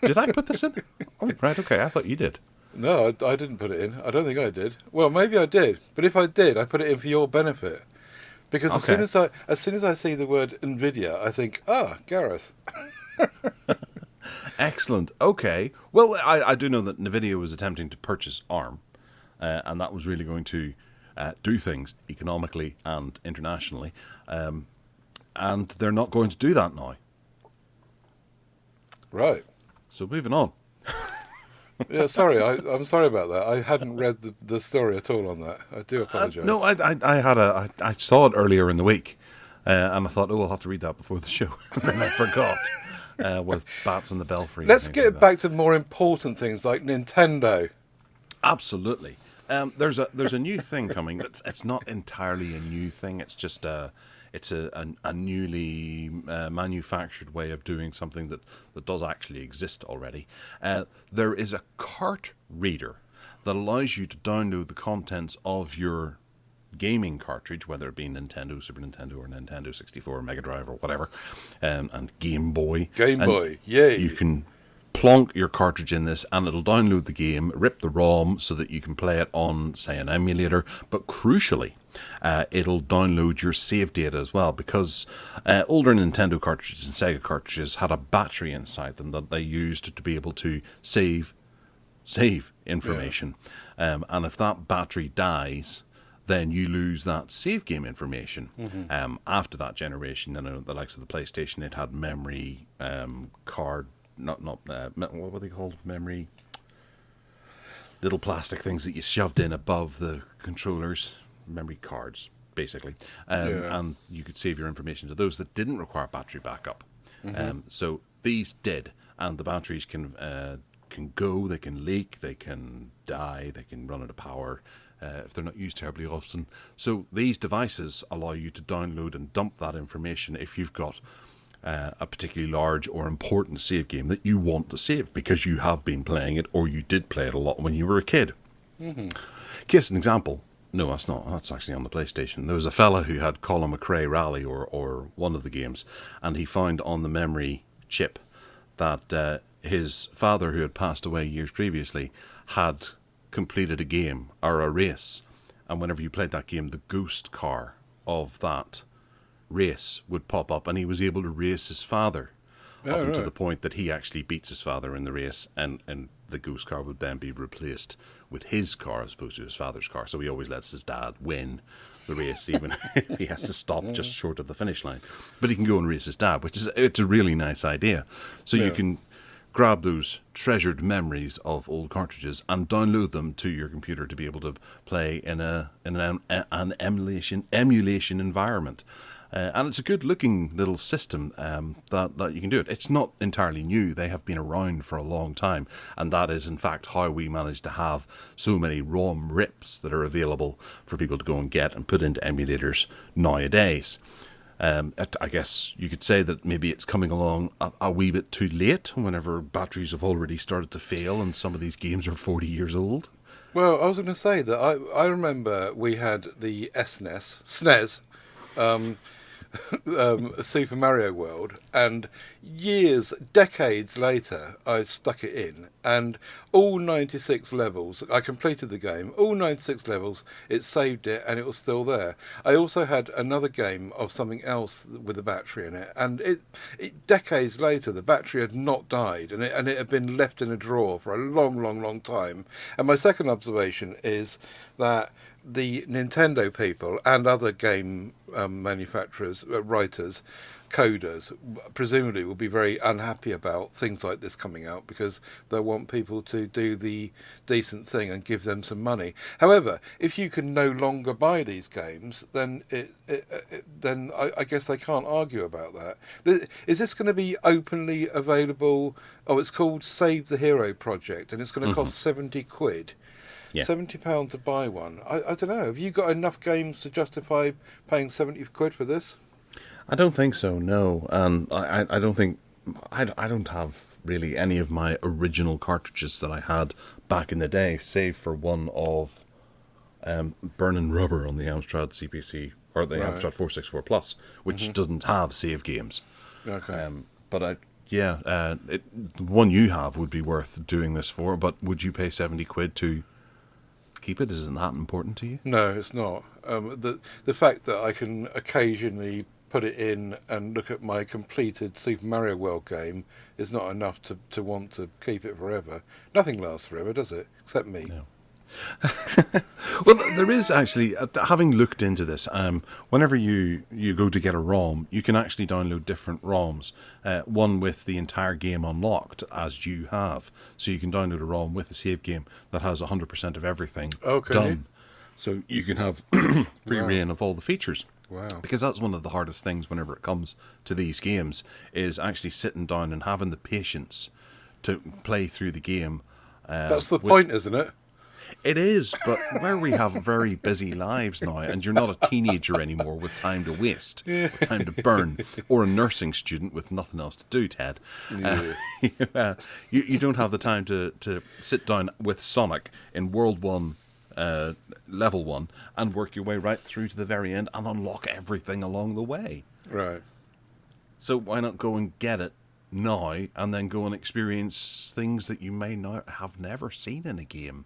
Did I put this in? Oh, right, okay, I thought you did. No, I didn't put it in. I don't think I did. Well, maybe I did, but if I did, I put it in for your benefit. Because as soon as I see the word NVIDIA, I think, Gareth. Excellent. Okay. Well, I do know that NVIDIA was attempting to purchase ARM, and that was really going to do things economically and internationally, and they're not going to do that now. Right. So moving on. Yeah, sorry. I'm sorry about that. I hadn't read the story at all on that. I do apologise. No, I saw it earlier in the week, and I thought, I'll have to read that before the show. And then I forgot with Bats in the Belfry. Let's get back to more important things like Nintendo. Absolutely. There's a new thing coming. It's not entirely a new thing. It's just it's a newly manufactured way of doing something that does actually exist already. There is a cart reader that allows you to download the contents of your gaming cartridge, whether it be Nintendo, Super Nintendo, or Nintendo 64, Mega Drive, or whatever, and Game Boy. Yay! You can plonk your cartridge in this and it'll download the game, rip the ROM so that you can play it on, say, an emulator, but crucially, it'll download your save data as well, because older Nintendo cartridges and Sega cartridges had a battery inside them that they used to be able to save information. And if that battery dies, then you lose that save game information. After that generation, then the likes of the PlayStation, it had memory card, not what were they called? Memory, little plastic things that you shoved in above the controllers, memory cards, basically. And you could save your information to those that didn't require battery backup. So these did, and the batteries can go, they can leak, they can die, they can run out of power if they're not used terribly often. So these devices allow you to download and dump that information if you've got a particularly large or important save game that you want to save because you have been playing it, or you did play it a lot when you were a kid. Case an example. No, that's not. That's actually on the PlayStation. There was a fella who had Colin McRae Rally or one of the games, and he found on the memory chip that his father, who had passed away years previously, had completed a game or a race, and whenever you played that game, the ghost car of that race would pop up, and he was able to race his father up until the point that he actually beats his father in the race, and the ghost car would then be replaced with his car as opposed to his father's car. So he always lets his dad win the race, even if he has to stop just short of the finish line. But he can go and race his dad, it's a really nice idea. So you can grab those treasured memories of old cartridges and download them to your computer to be able to play in an emulation environment. And it's a good-looking little system that you can do it. It's not entirely new. They have been around for a long time, and that is, in fact, how we managed to have so many ROM rips that are available for people to go and get and put into emulators nowadays. I guess you could say that maybe it's coming along a wee bit too late whenever batteries have already started to fail and some of these games are 40 years old. Well, I was going to say that I remember we had the SNES, Super Mario World, and decades later, I stuck it in, and all 96 levels, I completed the game, all 96 levels, it saved it, and it was still there. I also had another game of something else with a battery in it, and it decades later, the battery had not died, and it had been left in a drawer for a long, long, long time. And my second observation is that the Nintendo people and other game manufacturers, writers, coders, presumably will be very unhappy about things like this coming out because they want people to do the decent thing and give them some money. However, if you can no longer buy these games, then then I guess they can't argue about that. Is this going to be openly available? Oh, it's called Save the Hero Project, and it's going to cost £70. Yeah. £70 to buy one. I don't know. Have you got enough games to justify paying £70 for this? I don't think so, no. And I don't think... I don't have really any of my original cartridges that I had back in the day, save for one of Burning Rubber on the Amstrad CPC, or the Amstrad 464 Plus, which doesn't have save games. Okay. But the one you have would be worth doing this for, but would you pay £70 to keep it? Isn't that important to you? No, it's not. The fact that I can occasionally put it in and look at my completed Super Mario World game is not enough to want to keep it forever. Nothing lasts forever, does it? Except me. No. Well, there is actually, having looked into this, whenever you go to get a ROM, you can actually download different ROMs, one with the entire game unlocked, as you have. So you can download a ROM with a save game that has 100% of everything done. So you can have free reign of all the features. Wow. Because that's one of the hardest things whenever it comes to these games, is actually sitting down and having the patience to play through the game. That's the point, isn't it? It is, but where we have very busy lives now, and you're not a teenager anymore with time to waste, with time to burn, or a nursing student with nothing else to do, Ted. Yeah. You don't have the time to sit down with Sonic in World 1, Level 1, and work your way right through to the very end and unlock everything along the way. Right. So why not go and get it now, and then go and experience things that you may not have never seen in a game?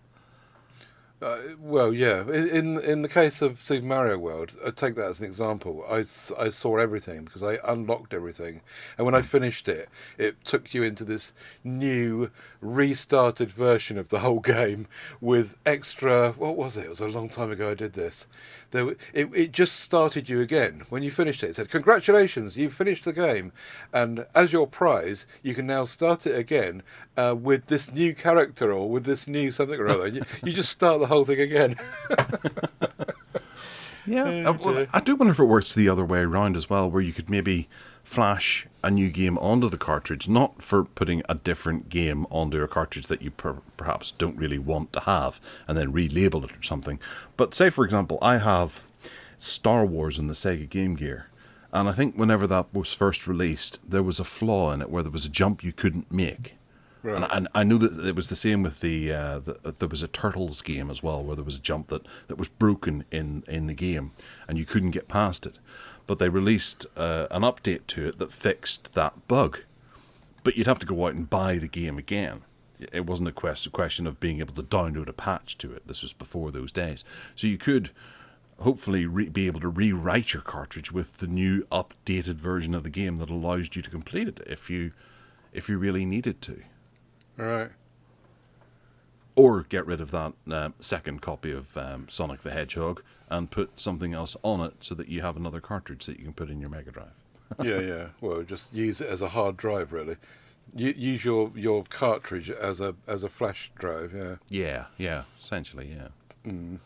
Well, yeah. In the case of Super Mario World, I take that as an example. I saw everything because I unlocked everything, and when I finished it, it took you into this new, restarted version of the whole game with extra. What was it? It was a long time ago I did this. It just started you again when you finished it. It said, "Congratulations, you've finished the game," and as your prize, you can now start it again with this new character or with this new something or other. You just start the whole thing again. Yeah. Well, I do wonder if it works the other way around as well, where you could maybe flash a new game onto the cartridge, not for putting a different game onto a cartridge that you perhaps don't really want to have, and then relabel it or something. But say, for example, I have Star Wars on the Sega Game Gear, and I think whenever that was first released, there was a flaw in it where there was a jump you couldn't make. Right. And I knew that it was the same with there was a Turtles game as well, where there was a jump that was broken in the game, and you couldn't get past it. But they released an update to it that fixed that bug. But you'd have to go out and buy the game again. It wasn't a question of being able to download a patch to it. This was before those days. So you could hopefully be able to rewrite your cartridge with the new updated version of the game that allows you to complete it if you really needed to. Right. Or get rid of that second copy of Sonic the Hedgehog and put something else on it so that you have another cartridge that you can put in your Mega Drive. Yeah. Well, just use it as a hard drive, really. Use your cartridge as a flash drive. Yeah. Yeah. Essentially, yeah. Mm.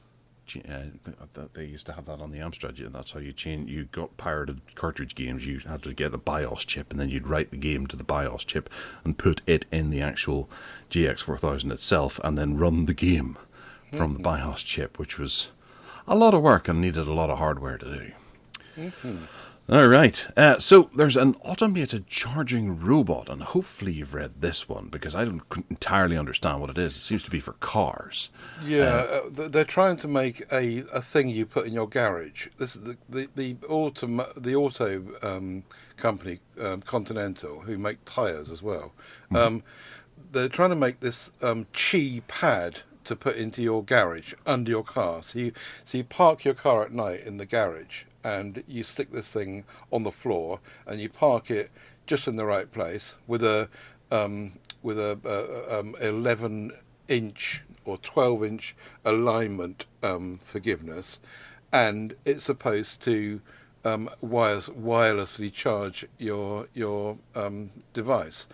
they used to have that on the Amstrad, and that's how you change. You got pirated cartridge games. You had to get the BIOS chip, and then you'd write the game to the BIOS chip and put it in the actual GX4000 itself, and then run the game from the BIOS chip, which was a lot of work and needed a lot of hardware to do. Mm-hmm. All right, so there's an automated charging robot, and hopefully you've read this one, because I don't entirely understand what it is. It seems to be for cars. Yeah, they're trying to make a thing you put in your garage. This is the auto company, Continental, who make tyres as well. They're trying to make this chi pad to put into your garage under your car. So you park your car at night in the garage, and you stick this thing on the floor, and you park it just in the right place with a 11-inch or 12-inch alignment forgiveness, and it's supposed to wirelessly charge your device.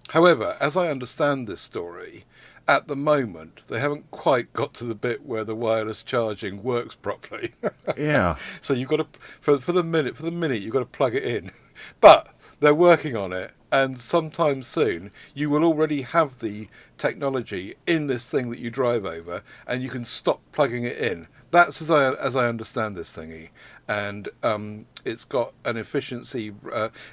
However, as I understand this story, at the moment, they haven't quite got to the bit where the wireless charging works properly. Yeah. So you've got to, for the minute, you've got to plug it in. But they're working on it, and sometime soon you will already have the technology in this thing that you drive over, and you can stop plugging it in. That's as I understand this thingy, and it's got an efficiency.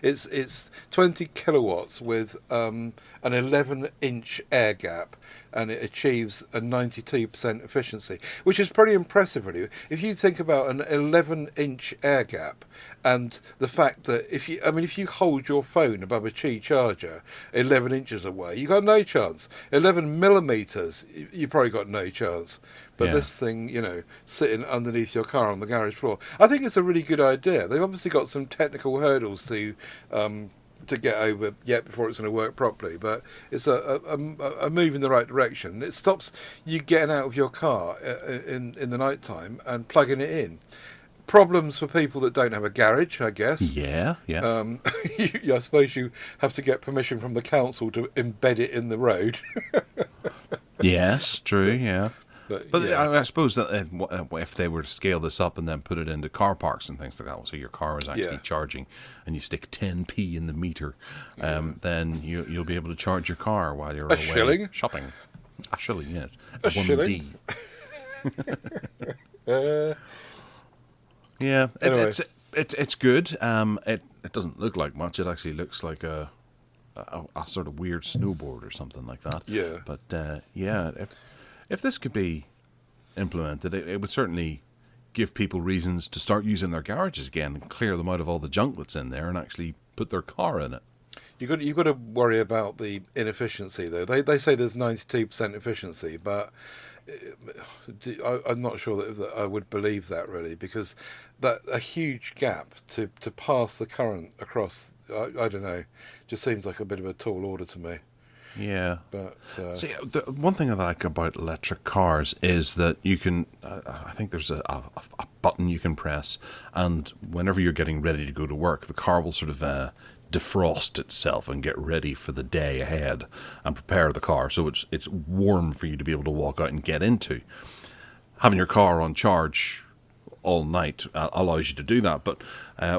It's 20 kilowatts with an 11-inch air gap, and it achieves a 92% efficiency, which is pretty impressive, really. If you think about an 11-inch air gap, and the fact that if you hold your phone above a Qi charger 11 inches away, you got no chance. 11 millimeters, you probably got no chance. But this thing, sitting underneath your car on the garage floor, I think it's a really good idea. They've obviously got some technical hurdles to get over yet before it's going to work properly, but it's a move in the right direction. It stops you getting out of your car in the night time and plugging it in. Problems for people that don't have a garage, I guess. Yeah. I suppose you have to get permission from the council to embed it in the road. Yes, true, yeah. But yeah. I suppose that if they were to scale this up and then put it into car parks and things like that, so your car is actually charging, and you stick 10p in the meter, then you'll be able to charge your car while you're away shilling? shopping. A shilling, yes. A shilling? Yeah, anyway. it's good. It doesn't look like much. It actually looks like a sort of weird snowboard or something like that. Yeah. But if this could be implemented, it would certainly give people reasons to start using their garages again and clear them out of all the junk that's in there and actually put their car in it. You've got to worry about the inefficiency, though. They say there's 92% efficiency, but I'm not sure that I would believe that, really, because that a huge gap to pass the current across, I don't know, just seems like a bit of a tall order to me. Yeah. But see, the one thing I like about electric cars is that you can, I think there's a button you can press, and whenever you're getting ready to go to work, the car will sort of defrost itself and get ready for the day ahead and prepare the car so it's warm for you to be able to walk out and get into. Having your car on charge all night allows you to do that, but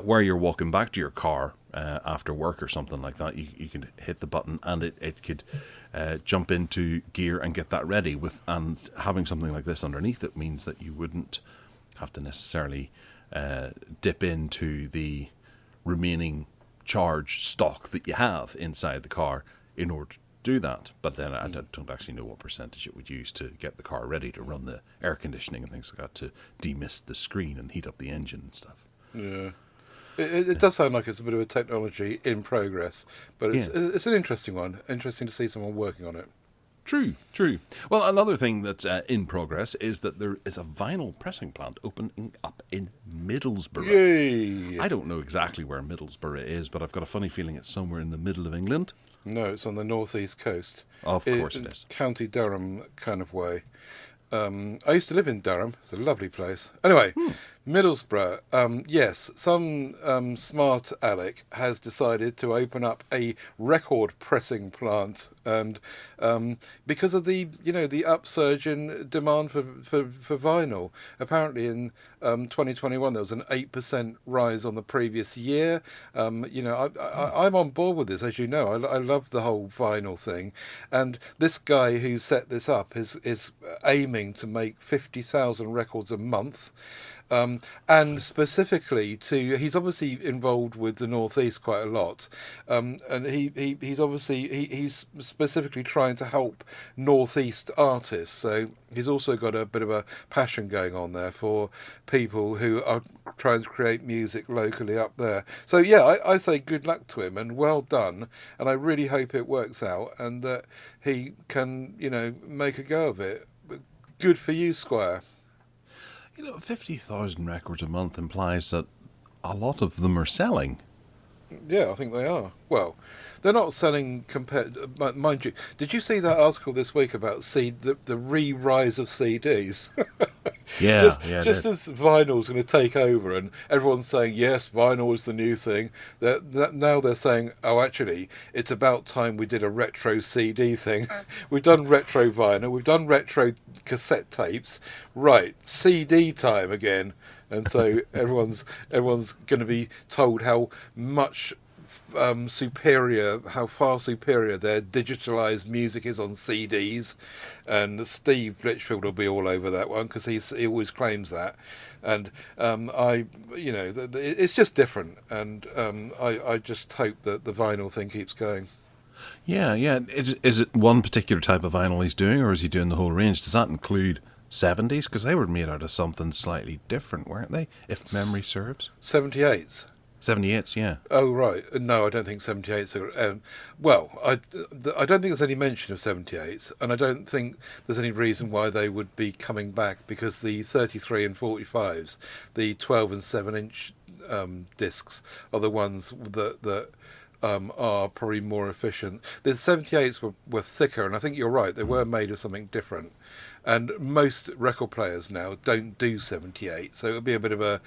where you're walking back to your car after work or something like that, you can hit the button and it could jump into gear and get that ready. And having something like this underneath it means that you wouldn't have to necessarily dip into the remaining charge stock that you have inside the car in order to do that. But then I don't actually know what percentage it would use to get the car ready to run the air conditioning and things like that, to demist the screen and heat up the engine and stuff. Yeah. It does sound like it's a bit of a technology in progress, but it's an interesting one. Interesting to see someone working on it. True. Well, another thing that's in progress is that there is a vinyl pressing plant opening up in Middlesbrough. Yay! I don't know exactly where Middlesbrough is, but I've got a funny feeling it's somewhere in the middle of England. No, it's on the northeast coast. Of course it is. County Durham kind of way. I used to live in Durham. It's a lovely place. Anyway, Middlesbrough. Yes, some smart Alec has decided to open up a record pressing plant and because of the upsurge in demand for vinyl. Apparently, in 2021 there was an 8% rise on the previous year. I'm on board with this, as you know. I love the whole vinyl thing, and this guy who set this up is aiming to make 50,000 records a month. And specifically he's obviously involved with the Northeast quite a lot, and he's specifically trying to help Northeast artists. So he's also got a bit of a passion going on there for people who are trying to create music locally up there. So yeah, I say good luck to him and well done, and I really hope it works out and that he can make a go of it. Good for you, Squire. 50,000 records a month implies that a lot of them are selling. Yeah, I think they are. Well, they're not selling compared. Mind you, did you see that article this week about the re-rise of CDs? Yeah, just as vinyl's going to take over, and everyone's saying yes, vinyl is the new thing. Now they're saying, oh, actually, it's about time we did a retro CD thing. We've done retro vinyl, we've done retro cassette tapes. Right, CD time again. And so everyone's going to be told how much how far superior their digitalized music is on CDs, and Steve Litchfield will be all over that one because he always claims that, and it's just different, and I just hope that the vinyl thing keeps going. Yeah. Is it one particular type of vinyl he's doing, or is he doing the whole range? Does that include 70s? Because they were made out of something slightly different, weren't they? If memory serves. 78s. 78s, yeah. Oh, right. No, I don't think 78s are... I don't think there's any mention of 78s, and I don't think there's any reason why they would be coming back, because the 33 and 45s, the 12 and 7-inch discs, are the ones that are probably more efficient. The 78s were thicker, and I think you're right, they were made of something different. And most record players now don't do 78, so it would be a bit of a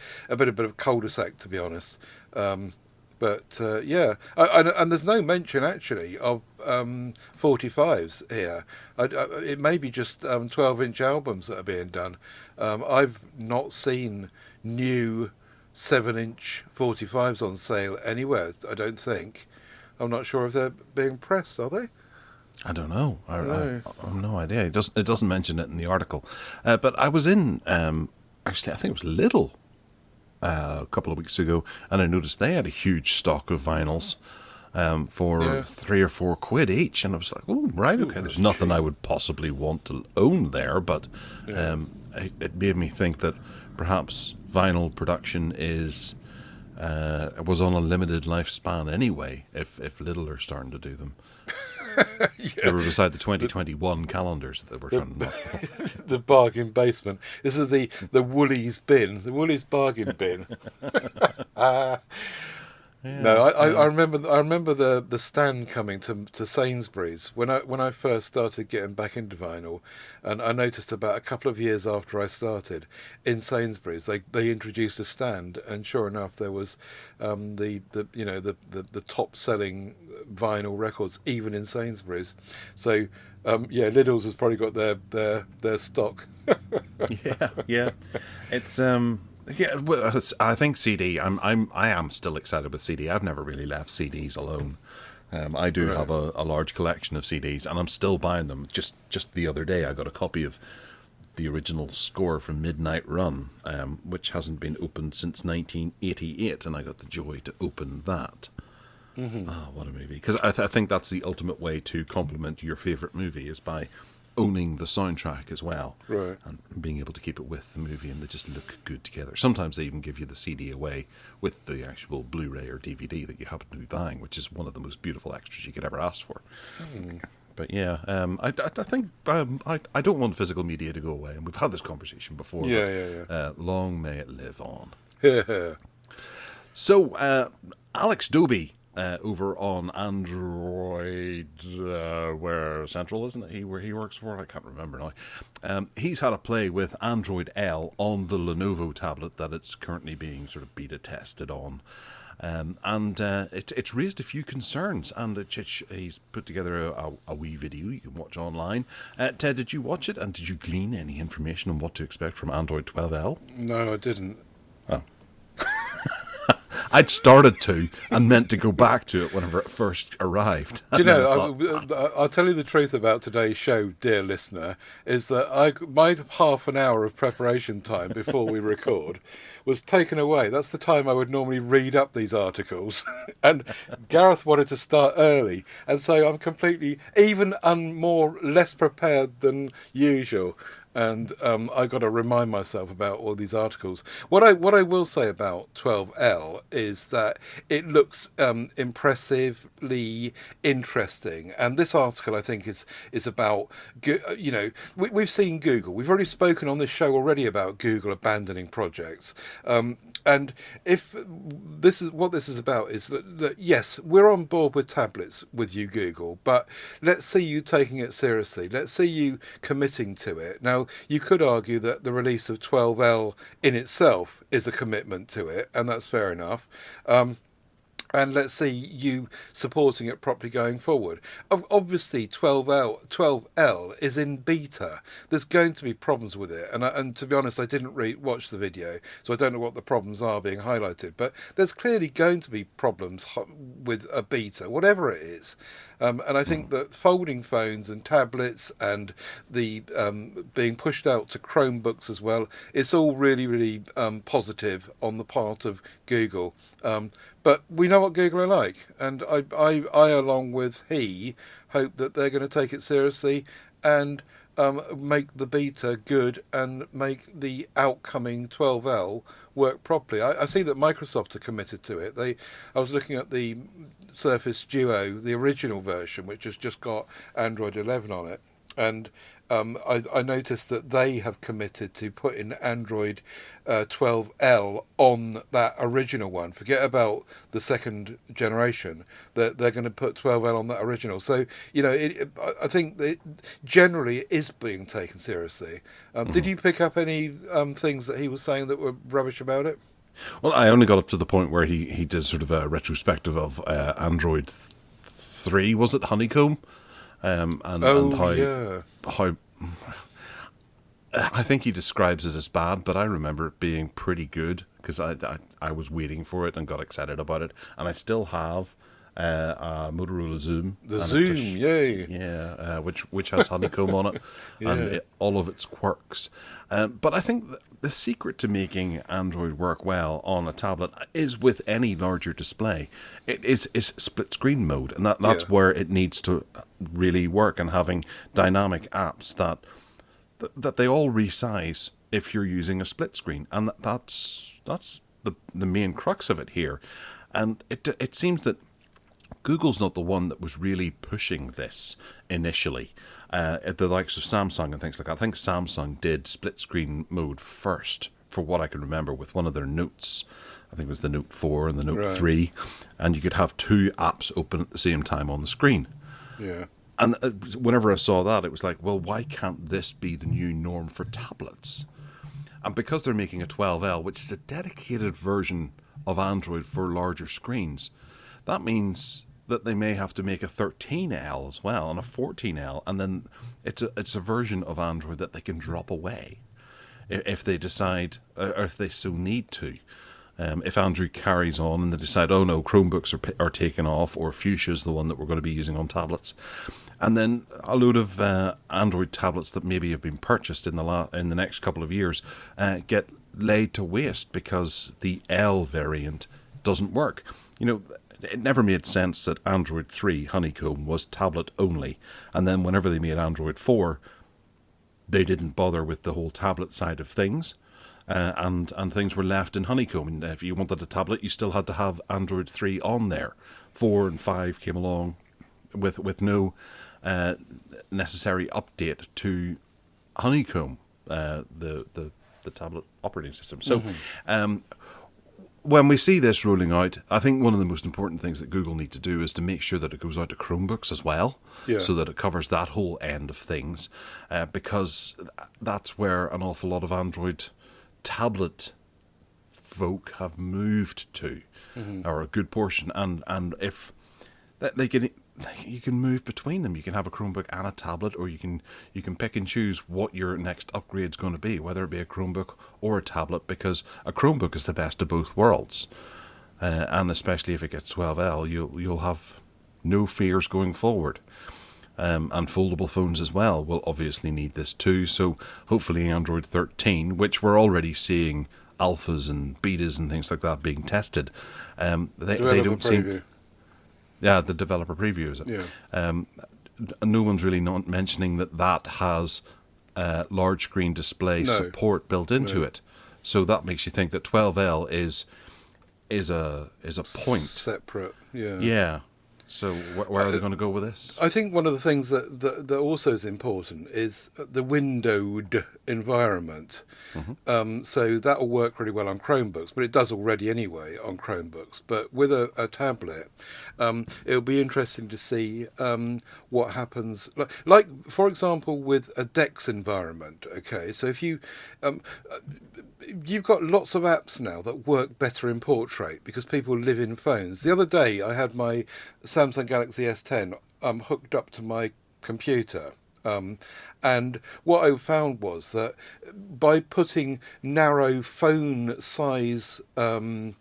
cul-de-sac, to be honest. And there's no mention actually of 45s here. It may be just 12-inch albums that are being done. I've not seen new 7-inch 45s on sale anywhere, I don't think. I'm not sure if they're being pressed, are they? I don't know. I have no idea. It doesn't mention it in the article. But I was in, actually, I think it was Lidl a couple of weeks ago, and I noticed they had a huge stock of vinyls for £3 or £4 each, and I was like, oh, right, okay, there's nothing I would possibly want to own there, but it made me think that perhaps vinyl production was on a limited lifespan anyway, if Lidl are starting to do them. They were beside the 2021 calendars that they were trying to knock off. The bargain basement. This is the Woolies bin, the Woolies bargain bin. No, I remember the stand coming to Sainsbury's when I first started getting back into vinyl, and I noticed about a couple of years after I started in Sainsbury's they introduced a stand, and sure enough there was the top selling vinyl records even in Sainsbury's. So Lidl's has probably got their stock. yeah, it's well, I think CD. I am still excited with CD. I've never really left CDs alone. I do have a large collection of CDs, and I'm still buying them. Just the other day, I got a copy of the original score from Midnight Run, which hasn't been opened since 1988, and I got the joy to open that. Mm-hmm. Oh, what a movie! Because I think that's the ultimate way to complement your favourite movie, is by owning the soundtrack as well, right, and being able to keep it with the movie, and they just look good together. Sometimes they even give you the CD away with the actual Blu-ray or DVD that you happen to be buying, which is one of the most beautiful extras you could ever ask for. But yeah, I think I don't want physical media to go away, and we've had this conversation before. Long may it live on. So Alex Doby, over on Android, where Central, isn't it? Where he works for? I can't remember now. He's had a play with Android L on the Lenovo tablet that it's currently being sort of beta tested on. It's raised a few concerns, and he's put together a wee video you can watch online. Ted, did you watch it, and did you glean any information on what to expect from Android 12L? No, I didn't. Oh. I'd started to and meant to go back to it whenever it first arrived. Do you know, I'll tell you the truth about today's show, dear listener, is that my half an hour of preparation time before we record was taken away. That's the time I would normally read up these articles. And Gareth wanted to start early. And so I'm completely, even less prepared than usual. And I got to remind myself about all these articles. What I will say about 12L is that it looks impressively interesting. And this article, I think, is about, we've seen Google. We've already spoken on this show already about Google abandoning projects. And if this is what this is about, is that yes, we're on board with tablets with you, Google, but let's see you taking it seriously. Let's see you committing to it. Now, you could argue that the release of 12L in itself is a commitment to it, and that's fair enough. And let's see you supporting it properly going forward. Obviously, 12L is in beta. There's going to be problems with it. And to be honest, I didn't watch the video, so I don't know what the problems are being highlighted. But there's clearly going to be problems with a beta, whatever it is. And I think that folding phones and tablets and the being pushed out to Chromebooks as well, it's all really, really positive on the part of Google. But we know what Google are like, and I along with hope that they're going to take it seriously and make the beta good and make the outcoming 12L work properly. I see that Microsoft are committed to it. I was looking at the Surface Duo, the original version, which has just got Android 11 on it, and I noticed that they have committed to putting Android 12L on that original one. Forget about the second generation. They're going to put 12L on that original. So, I think that generally it is being taken seriously. Did you pick up any things that he was saying that were rubbish about it? Well, I only got up to the point where he did sort of a retrospective of Android 3, was it, Honeycomb? And how I think he describes it as bad, but I remember it being pretty good because I was waiting for it and got excited about it, and I still have a Motorola Zoom. The Zoom, yay! Yeah, which has Honeycomb on it, and all of its quirks. But I think the secret to making Android work well on a tablet is with any larger display. It is split screen mode, and that's where it needs to really work, and having dynamic apps that they all resize if you're using a split screen, and that's the main crux of it here. And it seems that Google's not the one that was really pushing this initially. The likes of Samsung and things like that. I think Samsung did split screen mode first, for what I can remember, with one of their Notes. I think it was the Note 4 and the Note 3, and you could have two apps open at the same time on the screen. Yeah. And whenever I saw that, it was like, well, why can't this be the new norm for tablets? And because they're making a 12L, which is a dedicated version of Android for larger screens, that means that they may have to make a 13L as well and a 14L, and then it's a version of Android that they can drop away if they decide, or if they so need to. If Android carries on and they decide, oh no, Chromebooks are taken off, or Fuchsia is the one that we're going to be using on tablets, and then a load of Android tablets that maybe have been purchased in the next couple of years get laid to waste because the L variant doesn't work. It never made sense that Android 3 Honeycomb was tablet only, and then whenever they made Android 4, they didn't bother with the whole tablet side of things, and things were left in Honeycomb. And if you wanted a tablet, you still had to have Android 3 on there. 4 and 5 came along with no necessary update to Honeycomb, the tablet operating system. So. When we see this rolling out, I think one of the most important things that Google need to do is to make sure that it goes out to Chromebooks as well, so that it covers that whole end of things, because that's where an awful lot of Android tablet folk have moved to, or a good portion, and if they can. You can move between them. You can have a Chromebook and a tablet, or you can pick and choose what your next upgrade is going to be, whether it be a Chromebook or a tablet, because a Chromebook is the best of both worlds, and especially if it gets 12L, you'll have no fears going forward. And foldable phones as well will obviously need this too. So hopefully Android 13, which we're already seeing alphas and betas and things like that being tested, they don't seem. Yeah, the developer preview, is it? Yeah. No one's really not mentioning that has large screen display support built into it. So that makes you think that 12L is a point. Separate, yeah. Yeah. So where are they going to go with this? I think one of the things that also is important is the windowed environment. So that will work really well on Chromebooks, but it does already anyway on Chromebooks. But with a tablet, it'll be interesting to see what happens. Like, for example, with a DeX environment. Okay, so if you you've got lots of apps now that work better in portrait because people live in phones. The other day, I had my Samsung Galaxy S10 hooked up to my computer. And what I found was that by putting narrow phone size windows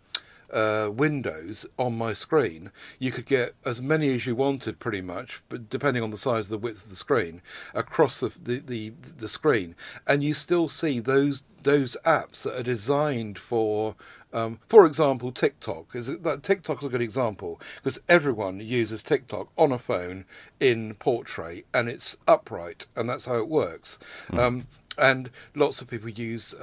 on my screen, you could get as many as you wanted pretty much, but depending on the size of the width of the screen, across the screen. And you still see those apps that are designed for example, TikTok. TikTok's a good example because everyone uses TikTok on a phone in portrait and it's upright, and that's how it works. And lots of people use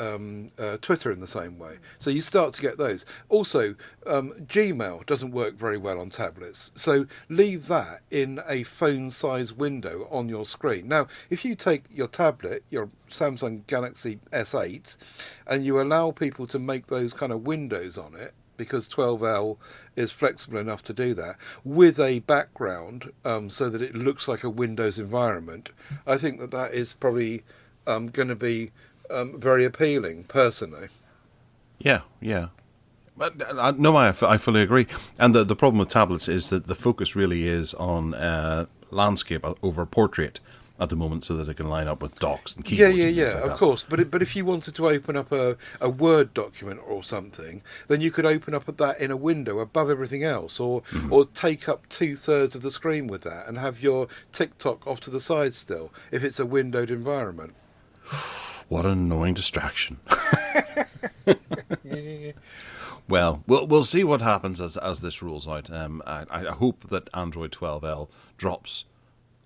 Twitter in the same way. So you start to get those. Also, Gmail doesn't work very well on tablets. So leave that in a phone-sized window on your screen. Now, if you take your tablet, your Samsung Galaxy S8, and you allow people to make those kind of windows on it, because 12L is flexible enough to do that, with a background so that it looks like a Windows environment, I think that is probably going to be very appealing, personally. Yeah. But I fully agree. And the problem with tablets is that the focus really is on landscape over portrait at the moment, so that it can line up with docs and keyboards. Yeah, of course. But if you wanted to open up a Word document or something, then you could open up that in a window above everything else, or take up 2/3 of the screen with that and have your TikTok off to the side still, if it's a windowed environment. What an annoying distraction. Well, we'll see what happens as this rolls out. I hope that Android 12L drops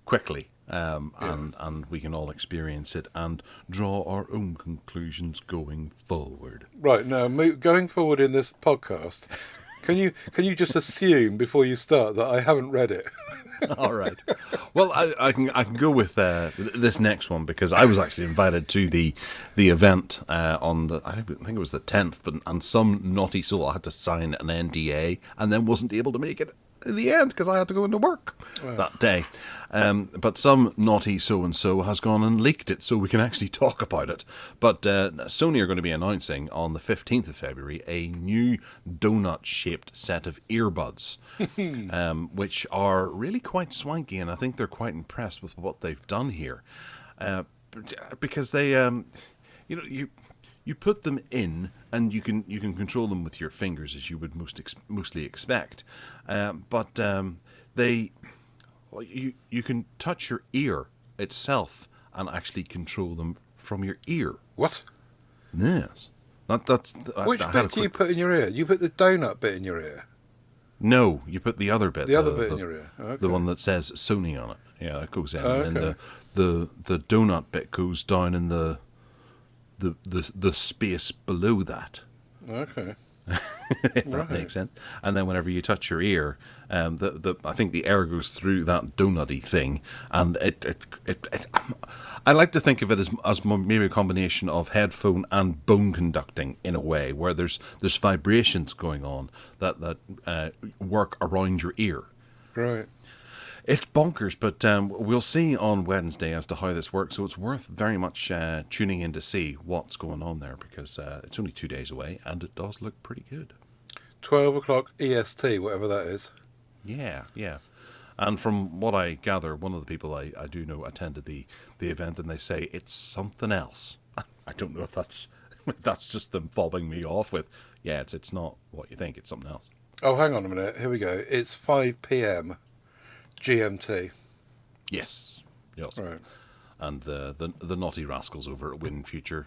quickly, and we can all experience it and draw our own conclusions going forward. Right, now, going forward in this podcast, can you just assume before you start that I haven't read it? All right. Well, I can go with this next one because I was actually invited to the event on I think it was the 10th, and some naughty soul had to sign an NDA and then wasn't able to make it in the end because I had to go into work that day. But some naughty so-and-so has gone and leaked it so we can actually talk about it. But Sony are going to be announcing on the 15th of February a new donut-shaped set of earbuds, which are really quite swanky, and I think they're quite impressed with what they've done here. Because they, you put them in and you can control them with your fingers as you would mostly expect. But you can touch your ear itself and actually control them from your ear. What? Yes. Which bit do you put in your ear? You put the donut bit in your ear? No, you put the other bit. The other bit in your ear. Okay. The one that says Sony on it. Yeah, that goes in. Okay. And then the donut bit goes down in the space below that. Okay. If that makes sense. And then whenever you touch your ear, I think the air goes through that donutty thing, and it I like to think of it as maybe a combination of headphone and bone conducting in a way, where there's vibrations going on that work around your ear. Right. It's bonkers, but we'll see on Wednesday as to how this works. So it's worth very much tuning in to see what's going on there, because it's only 2 days away and it does look pretty good. 12 o'clock EST, whatever that is. Yeah. And from what I gather, one of the people I do know attended the event, and they say it's something else. I don't know if that's just them fobbing me off with, it's not what you think, it's something else. Oh, hang on a minute. Here we go. It's 5 p.m. GMT. Yes. Right. And the naughty rascals over at Win Future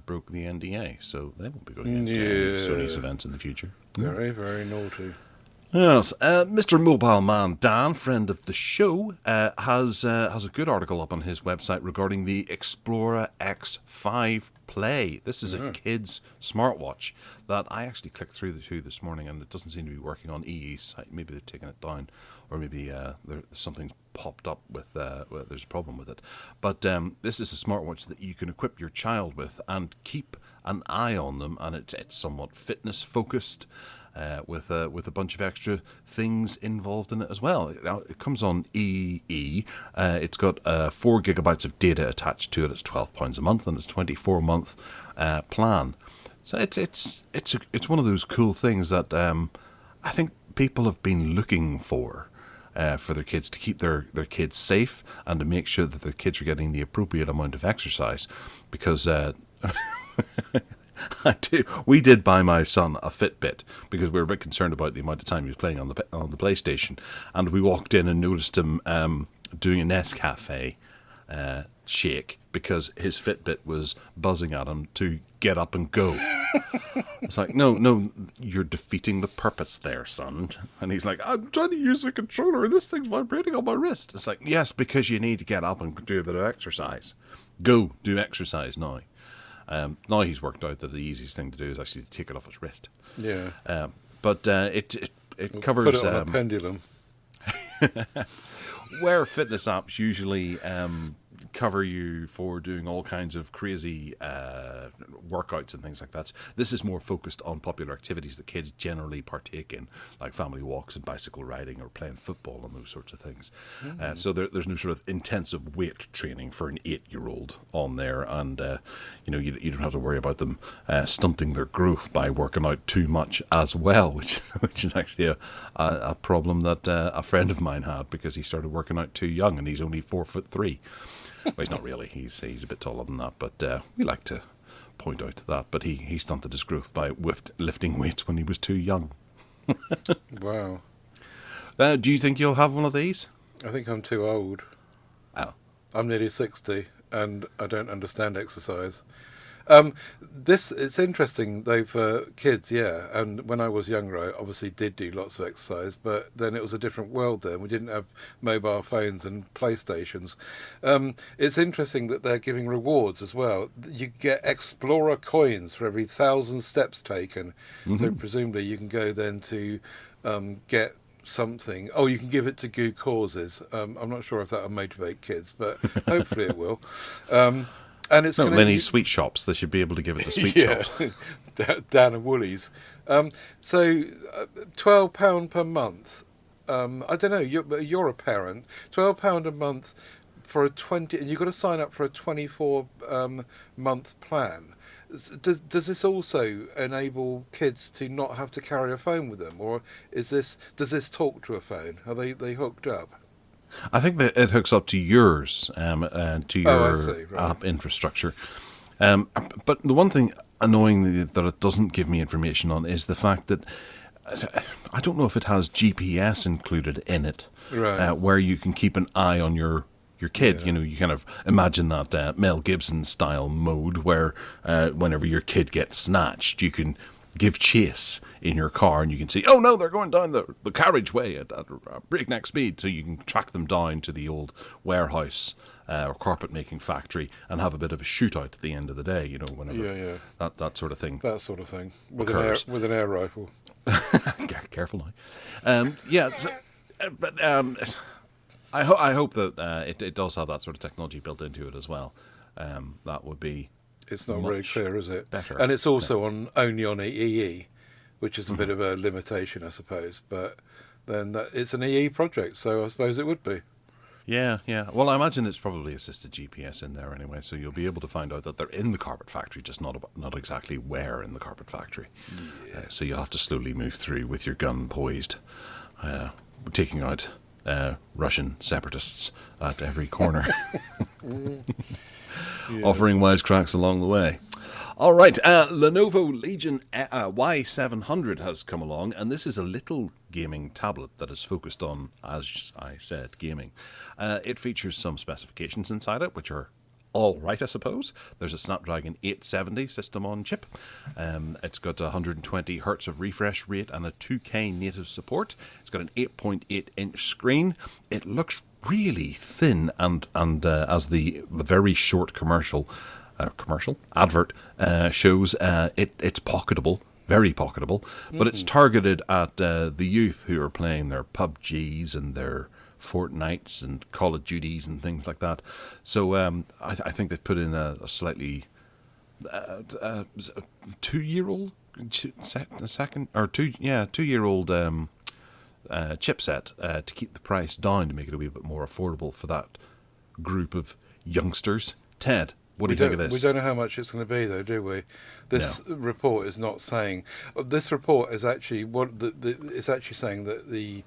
broke the NDA, so they won't be going into Sony's events in the future. Very, very naughty. Yes, Mr. Mobile Man Dan, friend of the show, has a good article up on his website regarding the Explorer X5 Play. This is a kid's smartwatch that I actually clicked through this morning, and it doesn't seem to be working on EE's site. Maybe they've taken it down, or maybe something's popped up with there's a problem with it. But this is a smartwatch that you can equip your child with and keep an eye on them, and it's somewhat fitness focused. With a bunch of extra things involved in it as well. Now, it comes on EE. It's got 4 gigabytes of data attached to it. It's £12 a month, and it's a 24-month plan. So it's one of those cool things that I think people have been looking for their kids, to keep their kids safe and to make sure that the kids are getting the appropriate amount of exercise, because. We did buy my son a Fitbit because we were a bit concerned about the amount of time he was playing on the PlayStation, and we walked in and noticed him doing a Nescafe shake because his Fitbit was buzzing at him to get up and go. It's like, no, you're defeating the purpose there, son. And he's like, I'm trying to use the controller and this thing's vibrating on my wrist. It's like, yes, because you need to get up and do a bit of exercise. Go do exercise now. Now he's worked out that the easiest thing to do is actually to take it off his wrist. Yeah. But it covers... Put it on a pendulum. Where fitness apps usually cover you for doing all kinds of crazy workouts and things like that. This is more focused on popular activities that kids generally partake in, like family walks and bicycle riding or playing football and those sorts of things. So there's no sort of intensive weight training for an 8-year-old on there, and you don't have to worry about them stunting their growth by working out too much as well, which is actually a problem that a friend of mine had, because he started working out too young, and he's only 4'3". Well, he's not really. He's a bit taller than that, but we like to point out that. But he stunted his growth by lifting weights when he was too young. Wow. Do you think you'll have one of these? I think I'm too old. Oh. I'm nearly 60, and I don't understand exercise. It's interesting. They've kids, yeah. And when I was younger, I obviously did do lots of exercise, but then it was a different world. Then we didn't have mobile phones and PlayStations. It's interesting that they're giving rewards as well. You get Explorer coins for every 1,000 steps taken. Mm-hmm. So presumably you can go then to get something. Oh, you can give it to good causes. I'm not sure if that will motivate kids, but hopefully it will. And it's many sweet shops. They should be able to give it to sweet shops. Down at Woolies. So £12 per month. I don't know. You're a parent. £12 a month for a 20, and you've got to sign up for a 24 month plan. Does this also enable kids to not have to carry a phone with them, or does this talk to a phone? Are they hooked up? I think that it hooks up to yours, to your Right. app infrastructure. But the one thing annoyingly that it doesn't give me information on is the fact that I don't know if it has GPS included in it, right. Where you can keep an eye on your kid. Yeah. You know, you kind of imagine that Mel Gibson style mode where whenever your kid gets snatched, you can give chase in your car and you can see, oh no, they're going down the carriageway at breakneck speed, so you can track them down to the old warehouse or carpet making factory and have a bit of a shootout at the end of the day, you know, whenever that sort of thing. That sort of thing. With an air rifle. Careful now. But I hope that it does have that sort of technology built into it as well. That would be... It's not very clear, is it? Better. And it's also only on EE, which is a bit of a limitation, I suppose. But then it's an EE project. So I suppose it would be. Yeah, yeah. Well, I imagine it's probably assisted GPS in there anyway, so you'll be able to find out that they're in the carpet factory, just not exactly where in the carpet factory. Yeah. So you'll have to slowly move through with your gun poised, taking out Russian separatists at every corner, offering wisecracks along the way. All right, Lenovo Legion Y700 has come along, and this is a little gaming tablet that is focused on, as I said, gaming. It features some specifications inside it, which are all right, I suppose. There's a Snapdragon 870 system on chip. It's got 120 hertz of refresh rate and a 2K native support. It's got an 8.8-inch screen. It looks really thin, and as the very short advert shows, it's pocketable, very pocketable, but it's targeted at the youth who are playing their PUBGs and their Fortnites and Call of Duties and things like that. So I think they've put in a slightly 2-year-old two-year-old chipset to keep the price down, to make it a wee bit more affordable for that group of youngsters. Ted, what do you think of this? We don't know how much it's going to be, though, do we? This report is not saying. This report is actually it's actually saying that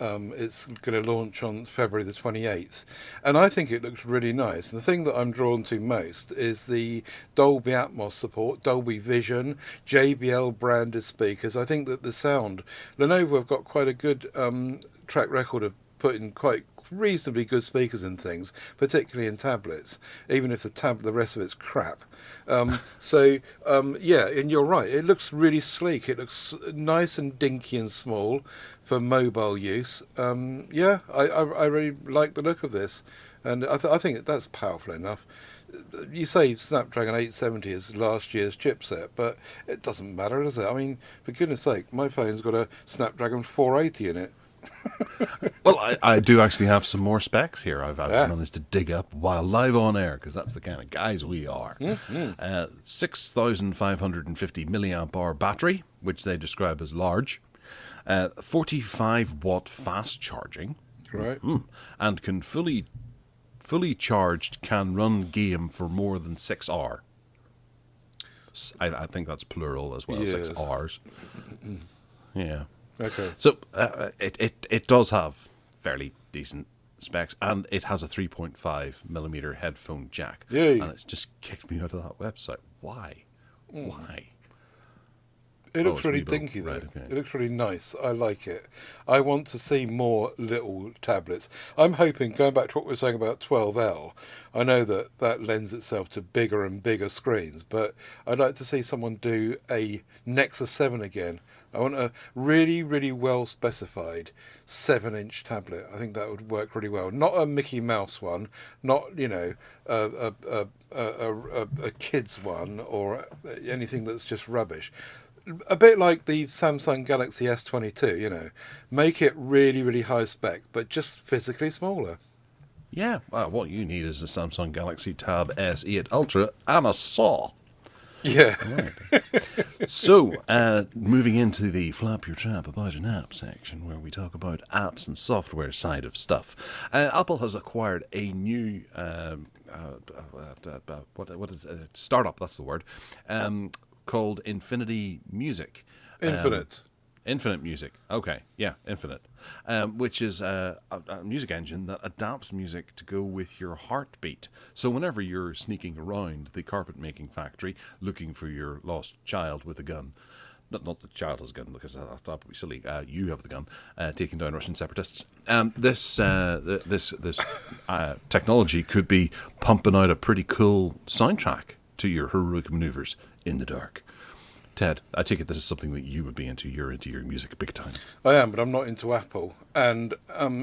it's going to launch on February the 28th, and I think it looks really nice. And the thing that I'm drawn to most is the Dolby Atmos support, Dolby Vision, JBL branded speakers. I think that the sound, Lenovo have got quite a good track record of putting quite reasonably good speakers in things, particularly in tablets, even if the rest of it's crap. And you're right, it looks really sleek. It looks nice and dinky and small for mobile use. I really like the look of this, and I think that's powerful enough. You say Snapdragon 870 is last year's chipset, but it doesn't matter, does it? I mean, for goodness sake, my phone's got a Snapdragon 480 in it. Well, I do actually have some more specs here. I've managed to dig up while live on air, because that's the kind of guys we are. 6,550 milliamp hour battery, which they describe as large. 45 watt fast charging. Right. And can fully charged can run game for more than 6 hours. I think that's plural as well. Yes. 6 hours. Yeah. Okay. So it does have fairly decent specs, and it has a 3.5 millimeter headphone jack. Yeah. And it's just kicked me out of that website. Why? Why? It looks really dinky, though. Right, okay. It looks really nice. I like it. I want to see more little tablets. I'm hoping, going back to what we were saying about 12L, I know that lends itself to bigger and bigger screens, but I'd like to see someone do a Nexus 7 again. I want a really, really well-specified 7-inch tablet. I think that would work really well. Not a Mickey Mouse one, not, a kid's one, or anything that's just rubbish. A bit like the Samsung Galaxy S22, Make it really, really high spec, but just physically smaller. Yeah, well, what you need is a Samsung Galaxy Tab S8 Ultra and a saw. Yeah. Right. So, moving into the Flap Your Trap About an App section, where we talk about apps and software side of stuff. Apple has acquired a new what is it? Startup, that's the word, called Infinity Music. Infinite Music. Okay, yeah, Infinite. Which is a music engine that adapts music to go with your heartbeat. So whenever you're sneaking around the carpet-making factory looking for your lost child with a gun, not the child has a gun, because that would be silly. You have the gun, taking down Russian separatists. This technology could be pumping out a pretty cool soundtrack to your heroic maneuvers in the dark. Ted, I take it this is something that you would be into. You're into your music big time. I am, but I'm not into Apple. And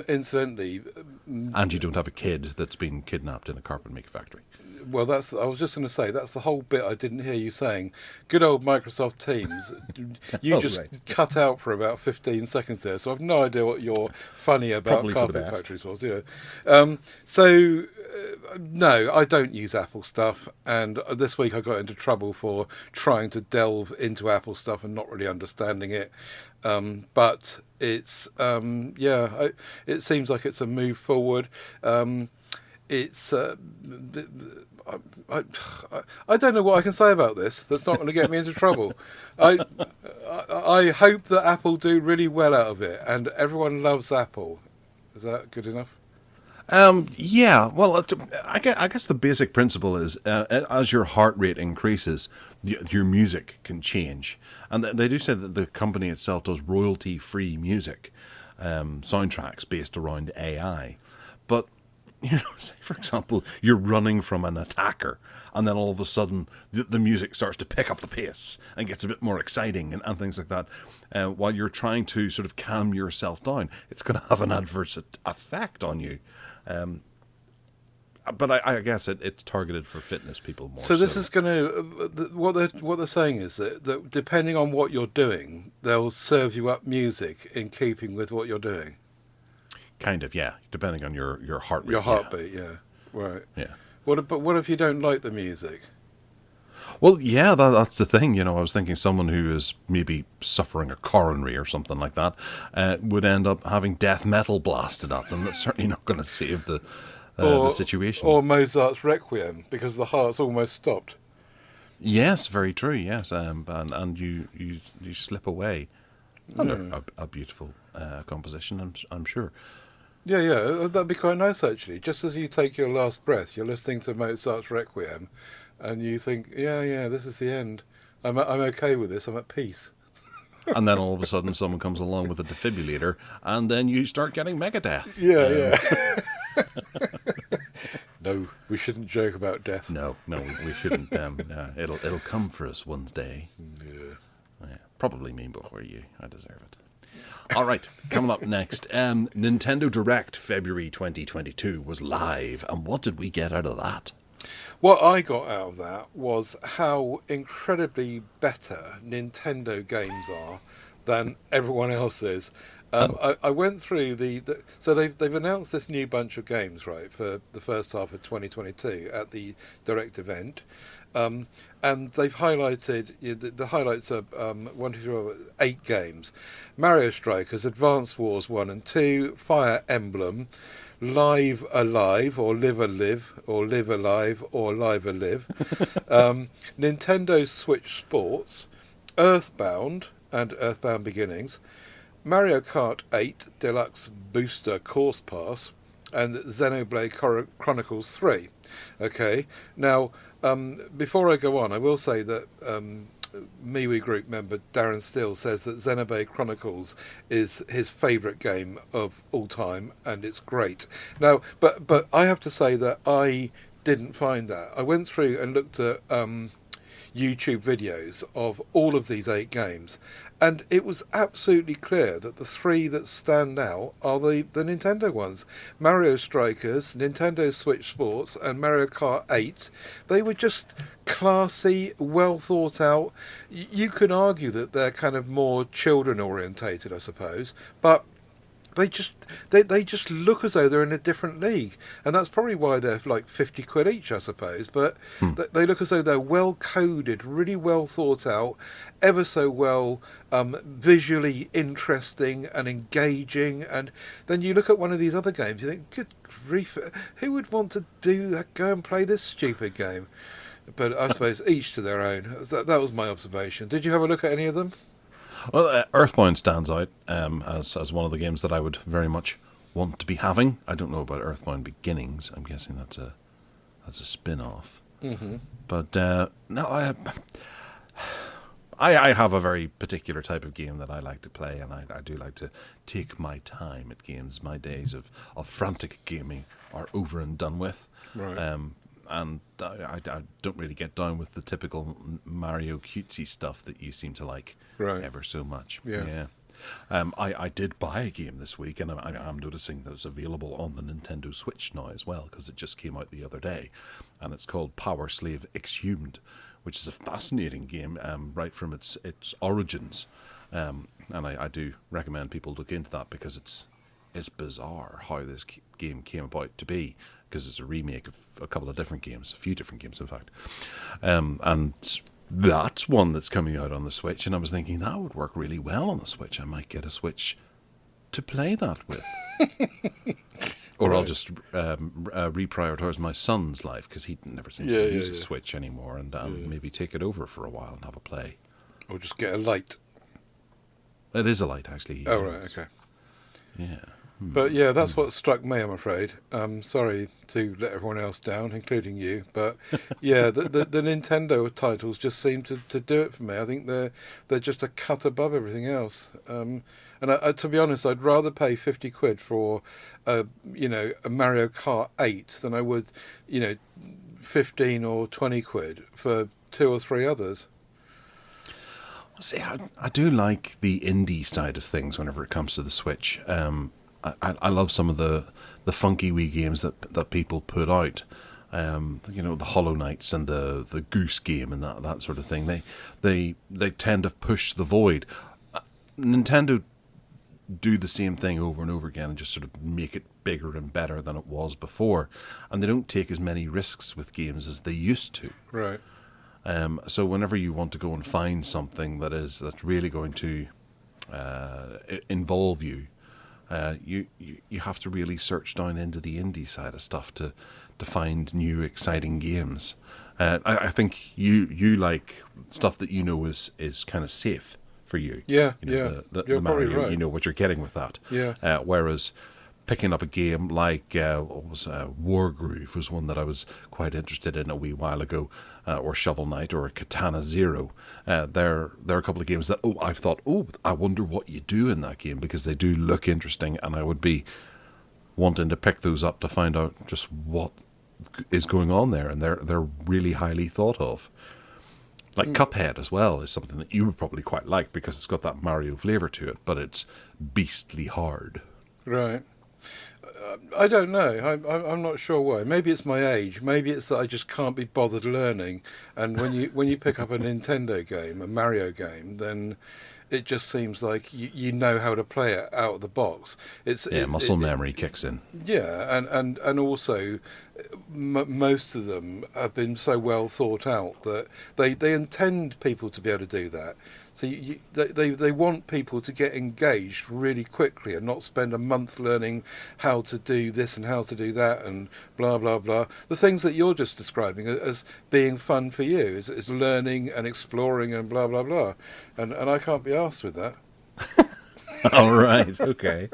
incidentally... And you don't have a kid that's been kidnapped in a carpet maker factory. Well, I was just going to say that's the whole bit I didn't hear you saying. Good old Microsoft Teams. You Oh, just right. cut out for about 15 seconds there, so I've no idea what your funny about Probably for the carpet best. factories was. Yeah. No, I don't use Apple stuff, and this week I got into trouble for trying to delve into Apple stuff and not really understanding it. But it's it seems like it's a move forward. It's I, I don't know what I can say about this that's not going to get me into trouble. I I hope that Apple do really well out of it, and everyone loves Apple. Is that good enough? Yeah, well, I guess the basic principle is as your heart rate increases, your music can change. And they do say that the company itself does royalty-free music, soundtracks based around AI. But, say, for example, you're running from an attacker, and then all of a sudden the music starts to pick up the pace and gets a bit more exciting and things like that. While you're trying to sort of calm yourself down, it's going to have an adverse effect on you. But I guess it's targeted for fitness people more. So this is going to what they're saying is that depending on what you're doing, they'll serve you up music in keeping with what you're doing. Kind of, yeah, depending on your heart rate. Your heartbeat, yeah, right. Yeah. What if you don't like the music? Well, yeah, that's the thing. I was thinking someone who is maybe suffering a coronary or something like that would end up having death metal blasted at them. That's certainly not going to save the situation. Or Mozart's Requiem, because the heart's almost stopped. Yes, very true. Yes, and you slip away under a beautiful composition. I'm sure. Yeah, that'd be quite nice actually. Just as you take your last breath, you're listening to Mozart's Requiem, and you think, yeah, this is the end. I'm okay with this. I'm at peace. And then all of a sudden, someone comes along with a defibrillator, and then you start getting Megadeth. Yeah. No, we shouldn't joke about death. No, we shouldn't. It'll come for us one day. Yeah, probably me before you. I deserve it. All right, coming up next, Nintendo Direct February 2022 was live, and what did we get out of that? What I got out of that was how incredibly better Nintendo games are than everyone else's. I went through so they've announced this new bunch of games, right, for the first half of 2022 at the Direct event. And they've highlighted, the highlights are 8 games: Mario Strikers, Advance Wars 1 and 2, Fire Emblem, Live Alive, or Live Alive, or Live Alive, or Live Alive, Nintendo Switch Sports, Earthbound and Earthbound Beginnings, Mario Kart 8 Deluxe Booster Course Pass, and Xenoblade Chronicles 3. Okay, now, before I go on, I will say that MeWe group member Darren Steele says that Xenoblade Chronicles is his favourite game of all time, and it's great. Now, but I have to say that I didn't find that. I went through and looked at YouTube videos of all of these 8 games, and it was absolutely clear that the 3 that stand out are the Nintendo ones. Mario Strikers, Nintendo Switch Sports, and Mario Kart 8. They were just classy, well thought out. You could argue that they're kind of more children orientated, I suppose, but they just look as though they're in a different league, and that's probably why they're like 50 quid each, I suppose. But they look as though they're well coded, really well thought out, ever so well visually interesting and engaging. And then you look at one of these other games, you think, good grief, who would want to do that? Go and play this stupid game. But I suppose each to their own. That was my observation. Did you have a look at any of them? Well, Earthbound stands out as one of the games that I would very much want to be having. I don't know about Earthbound Beginnings. I'm guessing that's a spin-off. Mm-hmm. But no, I have a very particular type of game that I like to play, and I do like to take my time at games. My days of frantic gaming are over and done with. Right. And I don't really get down with the typical Mario cutesy stuff that you seem to like Right. ever so much. Yeah. I did buy a game this week, and I'm noticing that it's available on the Nintendo Switch now as well, because it just came out the other day, and it's called Power Slave Exhumed, which is a fascinating game right from its origins, and I do recommend people look into that, because it's bizarre how this game came about to be, because it's a remake of a couple of different games, a few different games in fact, and that's one that's coming out on the Switch, and I was thinking that would work really well on the Switch. I might get a Switch to play that with. Or right. I'll just reprioritise my son's life, because he never seems to use a Switch anymore, and maybe take it over for a while and have a play. Or just get a light. It is a light, actually. Oh, right, okay. Yeah. But yeah, that's what struck me, I'm afraid. Sorry to let everyone else down, including you. But yeah, the Nintendo titles just seem to do it for me. I think they're just a cut above everything else. And to be honest, I'd rather pay 50 quid for a Mario Kart 8 than I would 15 or 20 quid for 2 or 3 others. See, I do like the indie side of things whenever it comes to the Switch. I love some of the funky wee games that people put out. The Hollow Knights and the Goose Game and that sort of thing. They tend to push the void. Nintendo do the same thing over and over again and just sort of make it bigger and better than it was before. And they don't take as many risks with games as they used to. Right. So whenever you want to go and find something that's really going to involve you, you have to really search down into the indie side of stuff to find new exciting games. I think you like stuff that is kind of safe for you. Yeah, the Mario, right. You know what you're getting with that. Yeah. Whereas picking up a game like Wargroove was one that I was quite interested in a wee while ago, or Shovel Knight or Katana Zero. There are a couple of games that I've thought, I wonder what you do in that game, because they do look interesting, and I would be wanting to pick those up to find out just what is going on there, and they're really highly thought of. Like Cuphead as well is something that you would probably quite like, because it's got that Mario flavour to it, but it's beastly hard. Right. I don't know. I'm not sure why. Maybe it's my age. Maybe it's that I just can't be bothered learning. And when you pick up a Nintendo game, a Mario game, then it just seems like you know how to play it out of the box. Muscle memory kicks in. Yeah, and also most of them have been so well thought out that they intend people to be able to do that. So they want people to get engaged really quickly and not spend a month learning how to do this and how to do that and blah, blah, blah. The things that you're just describing as being fun for you is learning and exploring and blah, blah, blah. And I can't be arsed with that. All right, okay.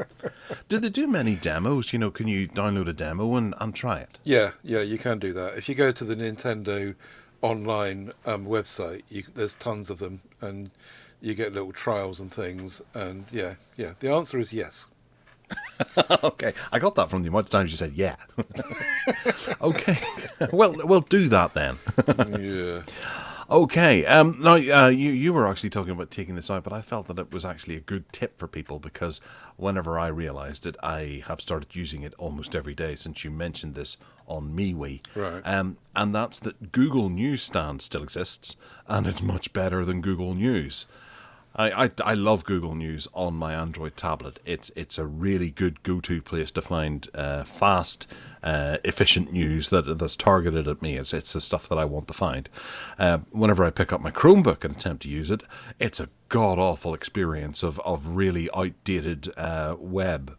Do they do many demos? Can you download a demo and try it? Yeah, you can do that. If you go to the Nintendo online website, there's tons of them, and you get little trials and things, and yeah, the answer is yes. Okay, I got that from the amount of times you said yeah. Okay, well do that then. Yeah. Okay, now you were actually talking about taking this out, but I felt that it was actually a good tip for people, because whenever I realised it, I have started using it almost every day since you mentioned this on MeWe. Right. And that's that Google Newsstand still exists, and it's much better than Google News. I love Google News on my Android tablet. It's a really good go-to place to find fast, efficient news that's targeted at me. It's the stuff that I want to find. Whenever I pick up my Chromebook and attempt to use it, it's a god-awful experience of really outdated web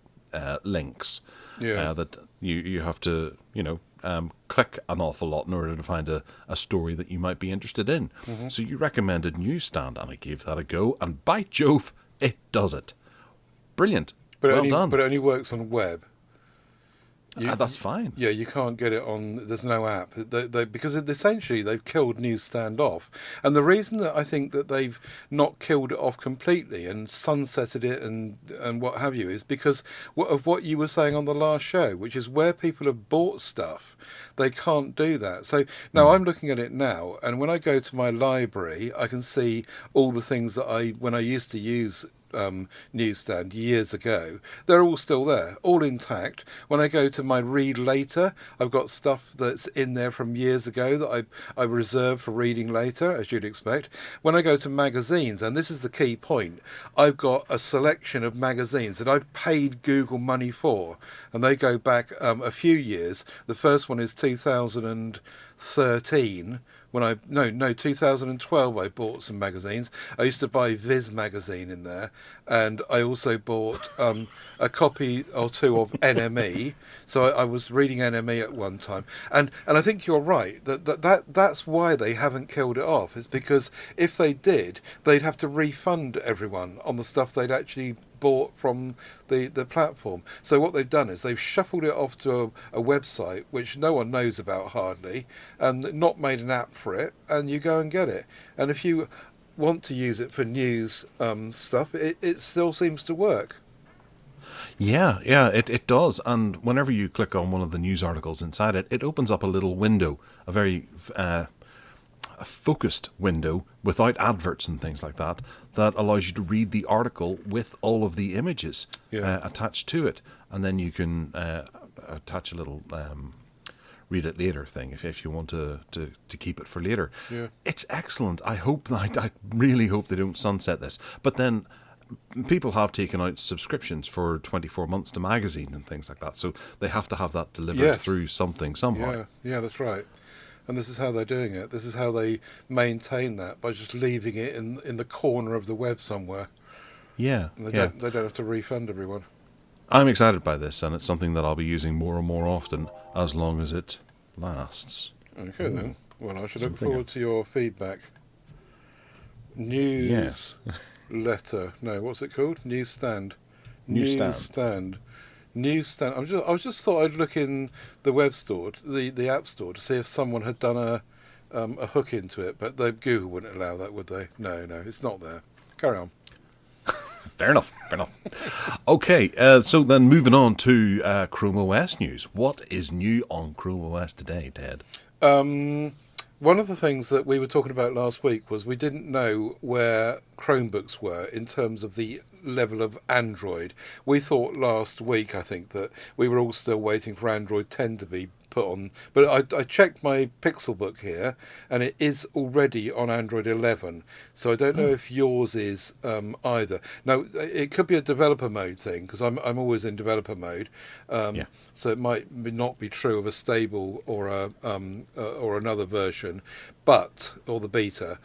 links. Yeah. That you have to, click an awful lot in order to find a story that you might be interested in. Mm-hmm. So you recommended Newsstand, and I gave that a go, and by Jove, it does it. Brilliant. Well done. But it only works on web. That's fine. Yeah, you can't get it on. There's no app because essentially they've killed Newsstand off, and the reason that I think that they've not killed it off completely and sunsetted it and what have you is because of what you were saying on the last show, which is where people have bought stuff, they can't do that. So now I'm looking at it now, and when I go to my library, I can see all the things that when I used to use newsstand years ago. They're all still there, all intact. When I go to my read later, I've got stuff that's in there from years ago that I reserved for reading later, as you'd expect. When I go to magazines, and this is the key point, I've got a selection of magazines that I've paid Google money for, and they go back a few years. The first one is 2013. 2012 I bought some magazines. I used to buy Viz magazine in there, and I also bought a copy or two of NME. So I was reading NME at one time, and I think you're right that's why they haven't killed it off. It's because if they did, they'd have to refund everyone on the stuff they'd actually bought from the platform. So what they've done is they've shuffled it off to a website which no one knows about hardly, and not made an app for it, and you go and get it. And if you want to use it for news stuff, it still seems to work. Yeah, it does. And whenever you click on one of the news articles inside it, it opens up a little window, a very a focused window without adverts and things like that, that allows you to read the article with all of the images attached to it. And then you can attach a little read it later thing if you want to keep it for later. Yeah. It's excellent. I really hope they don't sunset this. But then people have taken out subscriptions for 24 months to magazine and things like that, so they have to have that delivered through something somehow. Yeah, that's right. And this is how they're doing it. This is how they maintain that, by just leaving it in the corner of the web somewhere. Yeah, and they don't have to refund everyone. I'm excited by this, and it's something that I'll be using more and more often as long as it lasts. Okay then. Well, I should look forward to your feedback. News letter. No, what's it called? Newsstand. Newsstand. I just thought I'd look in the web store, the app store, to see if someone had done a hook into it, but Google wouldn't allow that, would they? No, it's not there. Carry on. Fair enough. Okay, so then moving on to Chrome OS news. What is new on Chrome OS today, Ted? One of the things that we were talking about last week was we didn't know where Chromebooks were in terms of the level of Android. We thought last week, I think, that we were all still waiting for Android 10 to be put on. But I checked my Pixelbook here, and it is already on Android 11. So I don't know if yours is either. Now, it could be a developer mode thing, because I'm always in developer mode. So it might not be true of a stable or or another version, or the beta.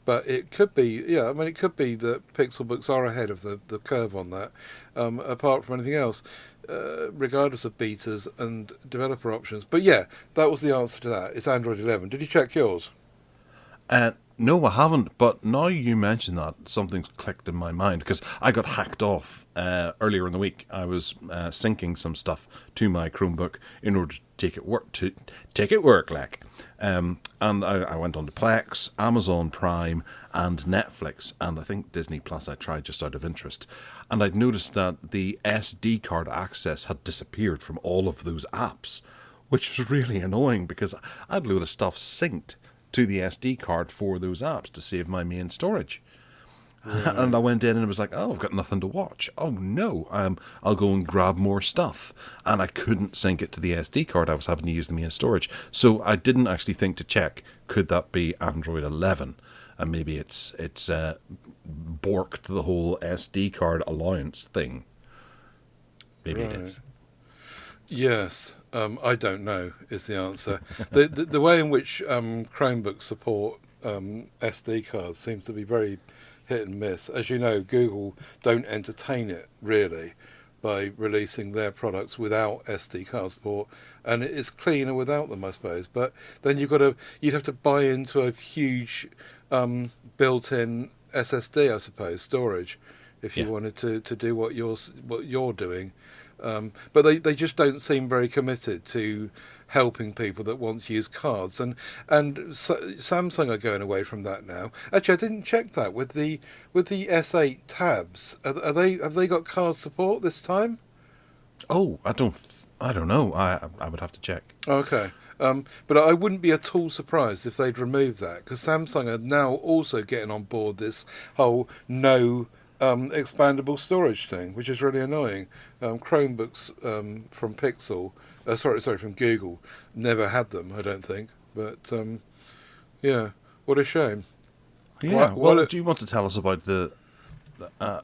But it could be, it could be that Pixelbooks are ahead of the curve on that, apart from anything else, regardless of betas and developer options. But yeah, that was the answer to that. It's Android 11. Did you check yours? No, I haven't, but now you mention that, something's clicked in my mind, because I got hacked off earlier in the week. I was syncing some stuff to my Chromebook in order to take it work, and I went on to Plex, Amazon Prime, and Netflix, and I think Disney Plus I tried just out of interest. And I'd noticed that the SD card access had disappeared from all of those apps, which was really annoying, because I had a load of stuff synced to the SD card for those apps to save my main storage. And I went in and it was like, I've got nothing to watch. Oh no, I'll go and grab more stuff. And I couldn't sync it to the SD card. I was having to use the main storage. So I didn't actually think to check, could that be Android 11? And maybe it's borked the whole SD card allowance thing. Maybe it is. Yes. I don't know is the answer. The way in which Chromebooks support SD cards seems to be very hit and miss. As you know, Google don't entertain it really by releasing their products without SD card support, and it is cleaner without them, I suppose. But then you'd have to buy into a huge built-in SSD, I suppose, storage, if you wanted to do what you're doing. But they just don't seem very committed to helping people that want to use cards, and Samsung are going away from that now. Actually, I didn't check that with the S8 tabs. Have they got card support this time? Oh, I don't know. I would have to check. Okay. But I wouldn't be at all surprised if they'd remove that, because Samsung are now also getting on board this whole no expandable storage thing, which is really annoying. Chromebooks from Pixel, from Google, never had them, I don't think. But yeah, what a shame. Yeah. Well, do you want to tell us about the?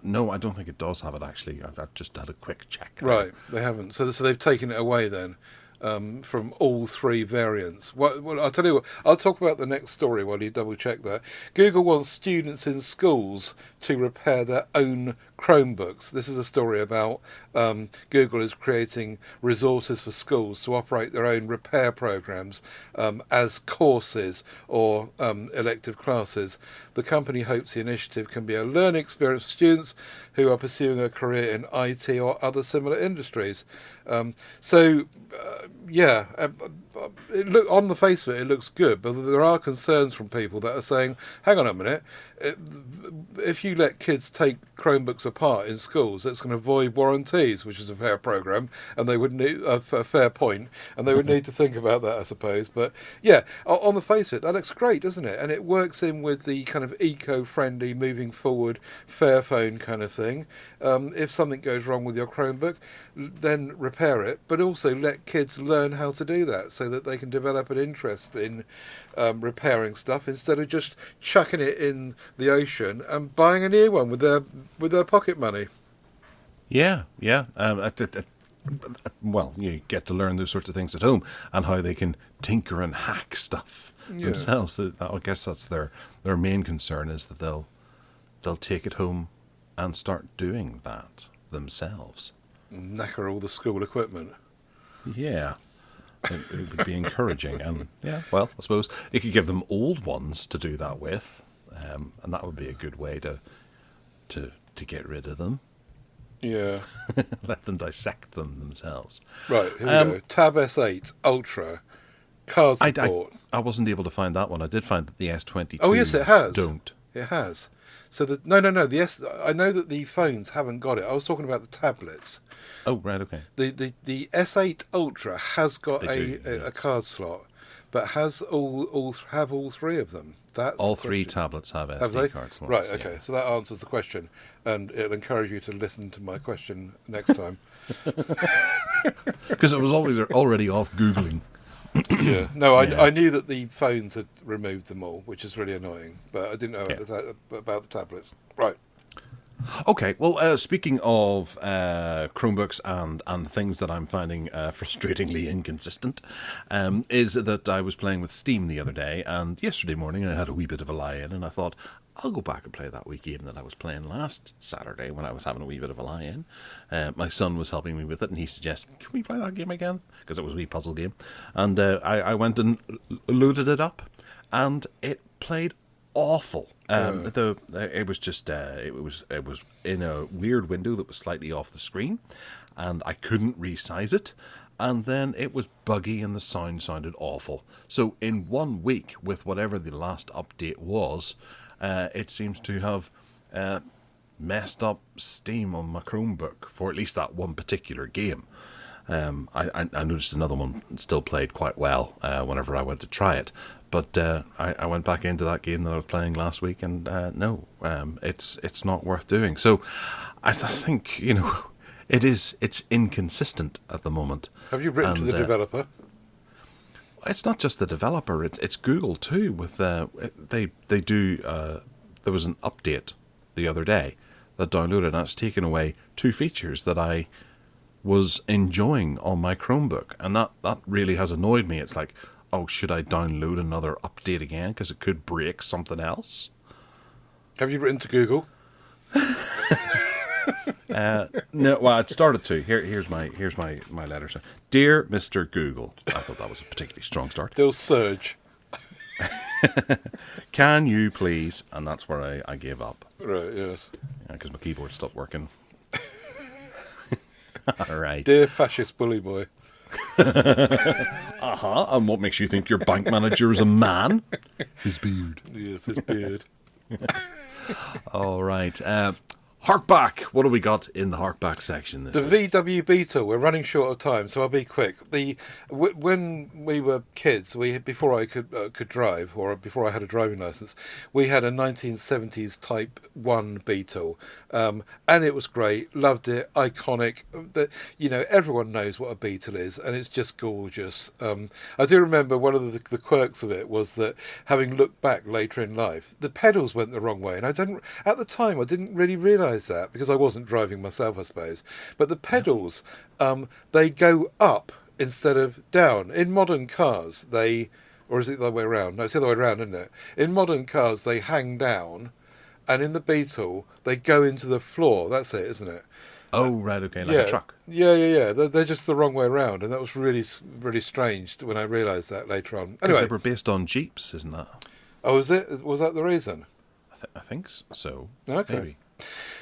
No, I don't think it does have it actually. I've just had a quick check. Right, they haven't. So they've taken it away then. From all three variants. Well, I'll tell you what, I'll talk about the next story while you double check that. Google wants students in schools to repair their own Chromebooks. This is a story about Google is creating resources for schools to operate their own repair programs as courses or elective classes. The company hopes the initiative can be a learning experience for students who are pursuing a career in IT or other similar industries. On the face of it looks good, but there are concerns from people that are saying, hang on a minute, if you let kids take Chromebooks apart in schools, it's going to void warranties, which is a fair program, and they would need a fair point, and they would need to think about that, I suppose. But yeah, on the face of it, that looks great, doesn't it? And it works in with the kind of eco-friendly, moving forward, Fairphone kind of thing. If something goes wrong with your Chromebook, then repair it, but also let kids learn how to do that so that they can develop an interest in repairing stuff instead of just chucking it in the ocean and buying a new one with their pocket money. Yeah. Well, you get to learn those sorts of things at home and how they can tinker and hack stuff themselves. So I guess that's their main concern, is that they'll take it home and start doing that themselves. Knacker all the school equipment. Yeah. It would be encouraging, and yeah, well, I suppose it could give them old ones to do that with, and that would be a good way to get rid of them. Yeah. Let them dissect them themselves. Right, here we go. Tab S8 Ultra card support. I wasn't able to find that one. I did find that the S22. Oh yes, it has. Don't. It has. So no. I know that the phones haven't got it. I was talking about the tablets. Oh right, okay. The S8 Ultra has got a card slot, but have all three of them. That's all three tablets have SD card slots. Right, okay. Yeah. So that answers the question, and it'll encourage you to listen to my question next time. Because it was already off Googling. Yeah. No, I knew that the phones had removed them all, which is really annoying, but I didn't know about the tablets. Right. Okay, well, speaking of Chromebooks and things that I'm finding frustratingly inconsistent, is that I was playing with Steam the other day, and yesterday morning I had a wee bit of a lie-in, and I thought, I'll go back and play that wee game that I was playing last Saturday when I was having a wee bit of a lie-in. My son was helping me with it, and he suggested, can we play that game again? Because it was a wee puzzle game. And I went and loaded it up, and it played awful. It was just it was in a weird window that was slightly off the screen, and I couldn't resize it, and then it was buggy and the sound sounded awful. So in 1 week, with whatever the last update was, it seems to have messed up Steam on my Chromebook for at least that one particular game. I noticed another one still played quite well whenever I went to try it. But I went back into that game that I was playing last week, and no, it's not worth doing. So I think, it's inconsistent at the moment. Have you written to the developer? It's not just the developer; it's Google too. With they do. There was an update the other day that downloaded, and it's taken away 2 features that I was enjoying on my Chromebook, and that really has annoyed me. It's like, oh, should I download another update again because it could break something else? Have you written to Google? No, well, it started to. Here's my letter. Dear Mr. Google, I thought that was a particularly strong start. Still Surge. Can you please? And that's where I gave up. Right. Yes. Because my keyboard stopped working. All right. Dear fascist bully boy. And what makes you think your bank manager is a man? His beard. Yes, his beard. All right. Hark back. What do we got in the hark back section this The week? VW Beetle. We're running short of time, so I'll be quick. When we were kids, before I could drive, or before I had a driving license, we had a 1970s Type 1 Beetle, and it was great. Loved it. Iconic. Everyone knows what a Beetle is, and it's just gorgeous. I do remember one of the quirks of it was that, having looked back later in life, the pedals went the wrong way, and at the time I didn't really realise that because I wasn't driving myself, I suppose. But the pedals, they go up instead of down. In modern cars, or is it the other way around? No, it's the other way around, isn't it? In modern cars, they hang down, and in the Beetle, they go into the floor. That's it, isn't it? Oh, right, okay, like a truck. Yeah. They're just the wrong way around, and that was really, really strange when I realised that later on. Because Anyway, they were based on Jeeps, isn't that? oh, was that the reason? I think so. Okay. Maybe.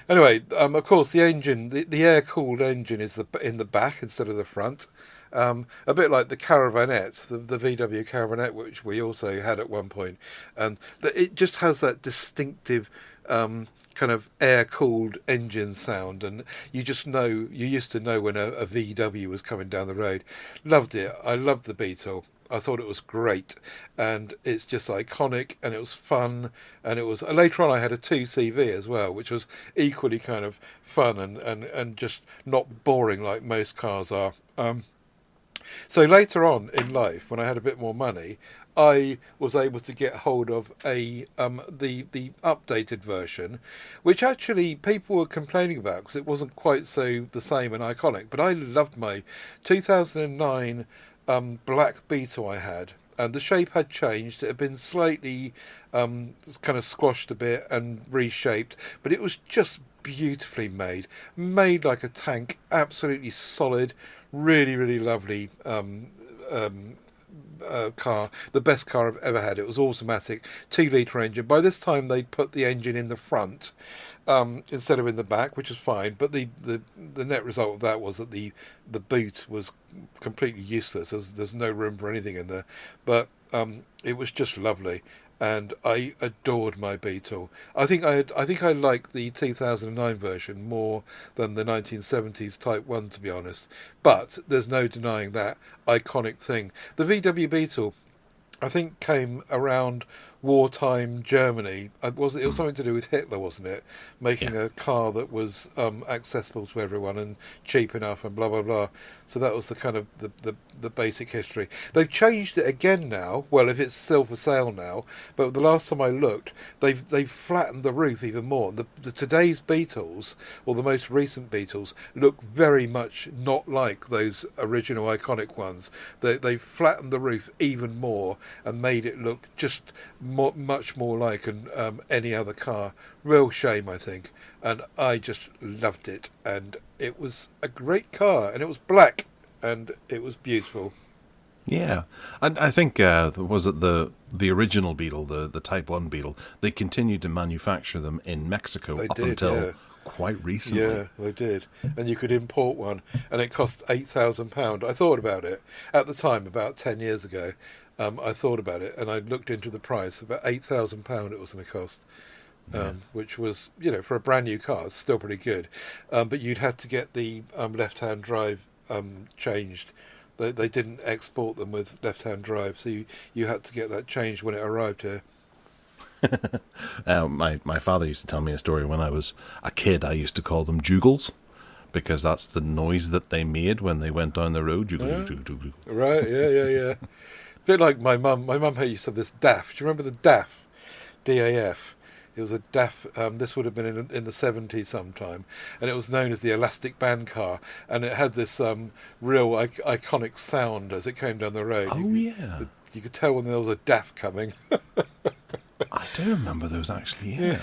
Anyway, of course, the engine, the air-cooled engine is in the back instead of the front. A bit like the Caravanette, the VW Caravanette, which we also had at one point. And it just has that distinctive kind of air-cooled engine sound. And you used to know when a VW was coming down the road. Loved it. I loved the Beetle. I thought it was great, and it's just iconic, and it was fun, and it was later on I had a 2CV as well, which was equally kind of fun and just not boring like most cars are. So later on in life, when I had a bit more money, I was able to get hold of the updated version, which actually people were complaining about because it wasn't quite so the same and iconic. But I loved my 2009 black Beetle I had, and the shape had changed. It had been slightly kind of squashed a bit and reshaped, but it was just beautifully made like a tank, absolutely solid, really, really lovely car, the best car I've ever had. It was automatic, 2-litre engine. By this time they'd put the engine in the front instead of in the back, which is fine, but the net result of that was that the boot was completely useless. There's no room for anything in there, but it was just lovely, and I adored my Beetle. I think I like the 2009 version more than the 1970s Type 1, to be honest, but there's no denying that iconic thing. The VW Beetle, I think, came around wartime Germany. It was something to do with Hitler, wasn't it? Making a car that was accessible to everyone and cheap enough and blah blah blah. So that was the kind of the basic history. They've changed it again now. Well, if it's still for sale now, but the last time I looked, they've flattened the roof even more. The today's Beetles, or the most recent Beetles, look very much not like those original iconic ones. They've flattened the roof even more and made it look just much more like any other car. Real shame, I think. And I just loved it, and it was a great car, and it was black, and it was beautiful. Yeah, I think was it the original Beetle, the Type 1 Beetle? They continued to manufacture them in Mexico until quite recently. Yeah, they did, and you could import one, and it cost £8,000. I thought about it at the time, about 10 years ago. I thought about it, and I looked into the price. About £8,000 it was going to cost. Which was, for a brand new car, it's still pretty good. But you'd have to get the left-hand drive changed. They didn't export them with left-hand drive, so you had to get that changed when it arrived here. My father used to tell me a story when I was a kid. I used to call them jugles, because that's the noise that they made when they went down the road. Juggle, juggle, juggle, juggle. Right, yeah. A bit like my mum. My mum used to have this DAF. Do you remember the DAF? DAF. It was a DAF, this would have been in the 70s sometime, and it was known as the elastic band car, and it had this real iconic sound as it came down the road. Oh, yeah. You could tell when there was a DAF coming. I do remember those, actually, yeah.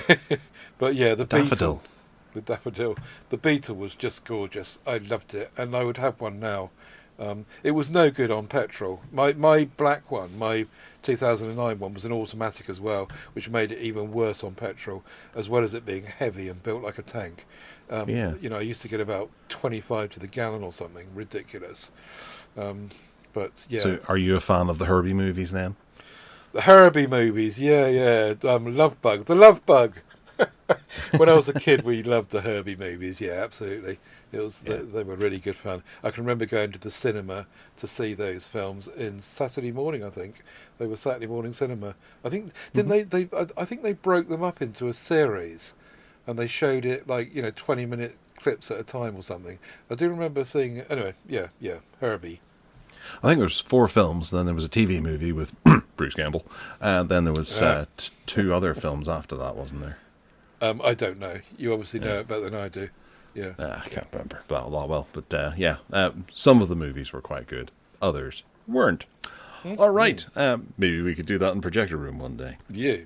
But yeah, the Daffodil. The daffodil. The Beetle was just gorgeous. I loved it, and I would have one now. It was no good on petrol. My black one, my 2009 one, was an automatic as well, which made it even worse on petrol, as well as it being heavy and built like a tank. I used to get about 25 to the gallon or something ridiculous. But yeah. So, are you a fan of the Herbie movies then? The Herbie movies, yeah. Love Bug, the Love Bug. When I was a kid, we loved the Herbie movies. Yeah, absolutely. They were really good fun. I can remember going to the cinema to see those films in Saturday morning. I think they were Saturday morning cinema. I think didn't I think they broke them up into a series, and they showed it like 20-minute clips at a time or something. I do remember seeing it. Anyway. Yeah, Herbie. I think there was 4 films, then there was a TV movie with Bruce Campbell, and then there was 2 other films after that, wasn't there? I don't know. You obviously know it better than I do. Yeah. I can't remember that well, but some of the movies were quite good. Others weren't. All right, maybe we could do that in Projector Room one day. Yeah.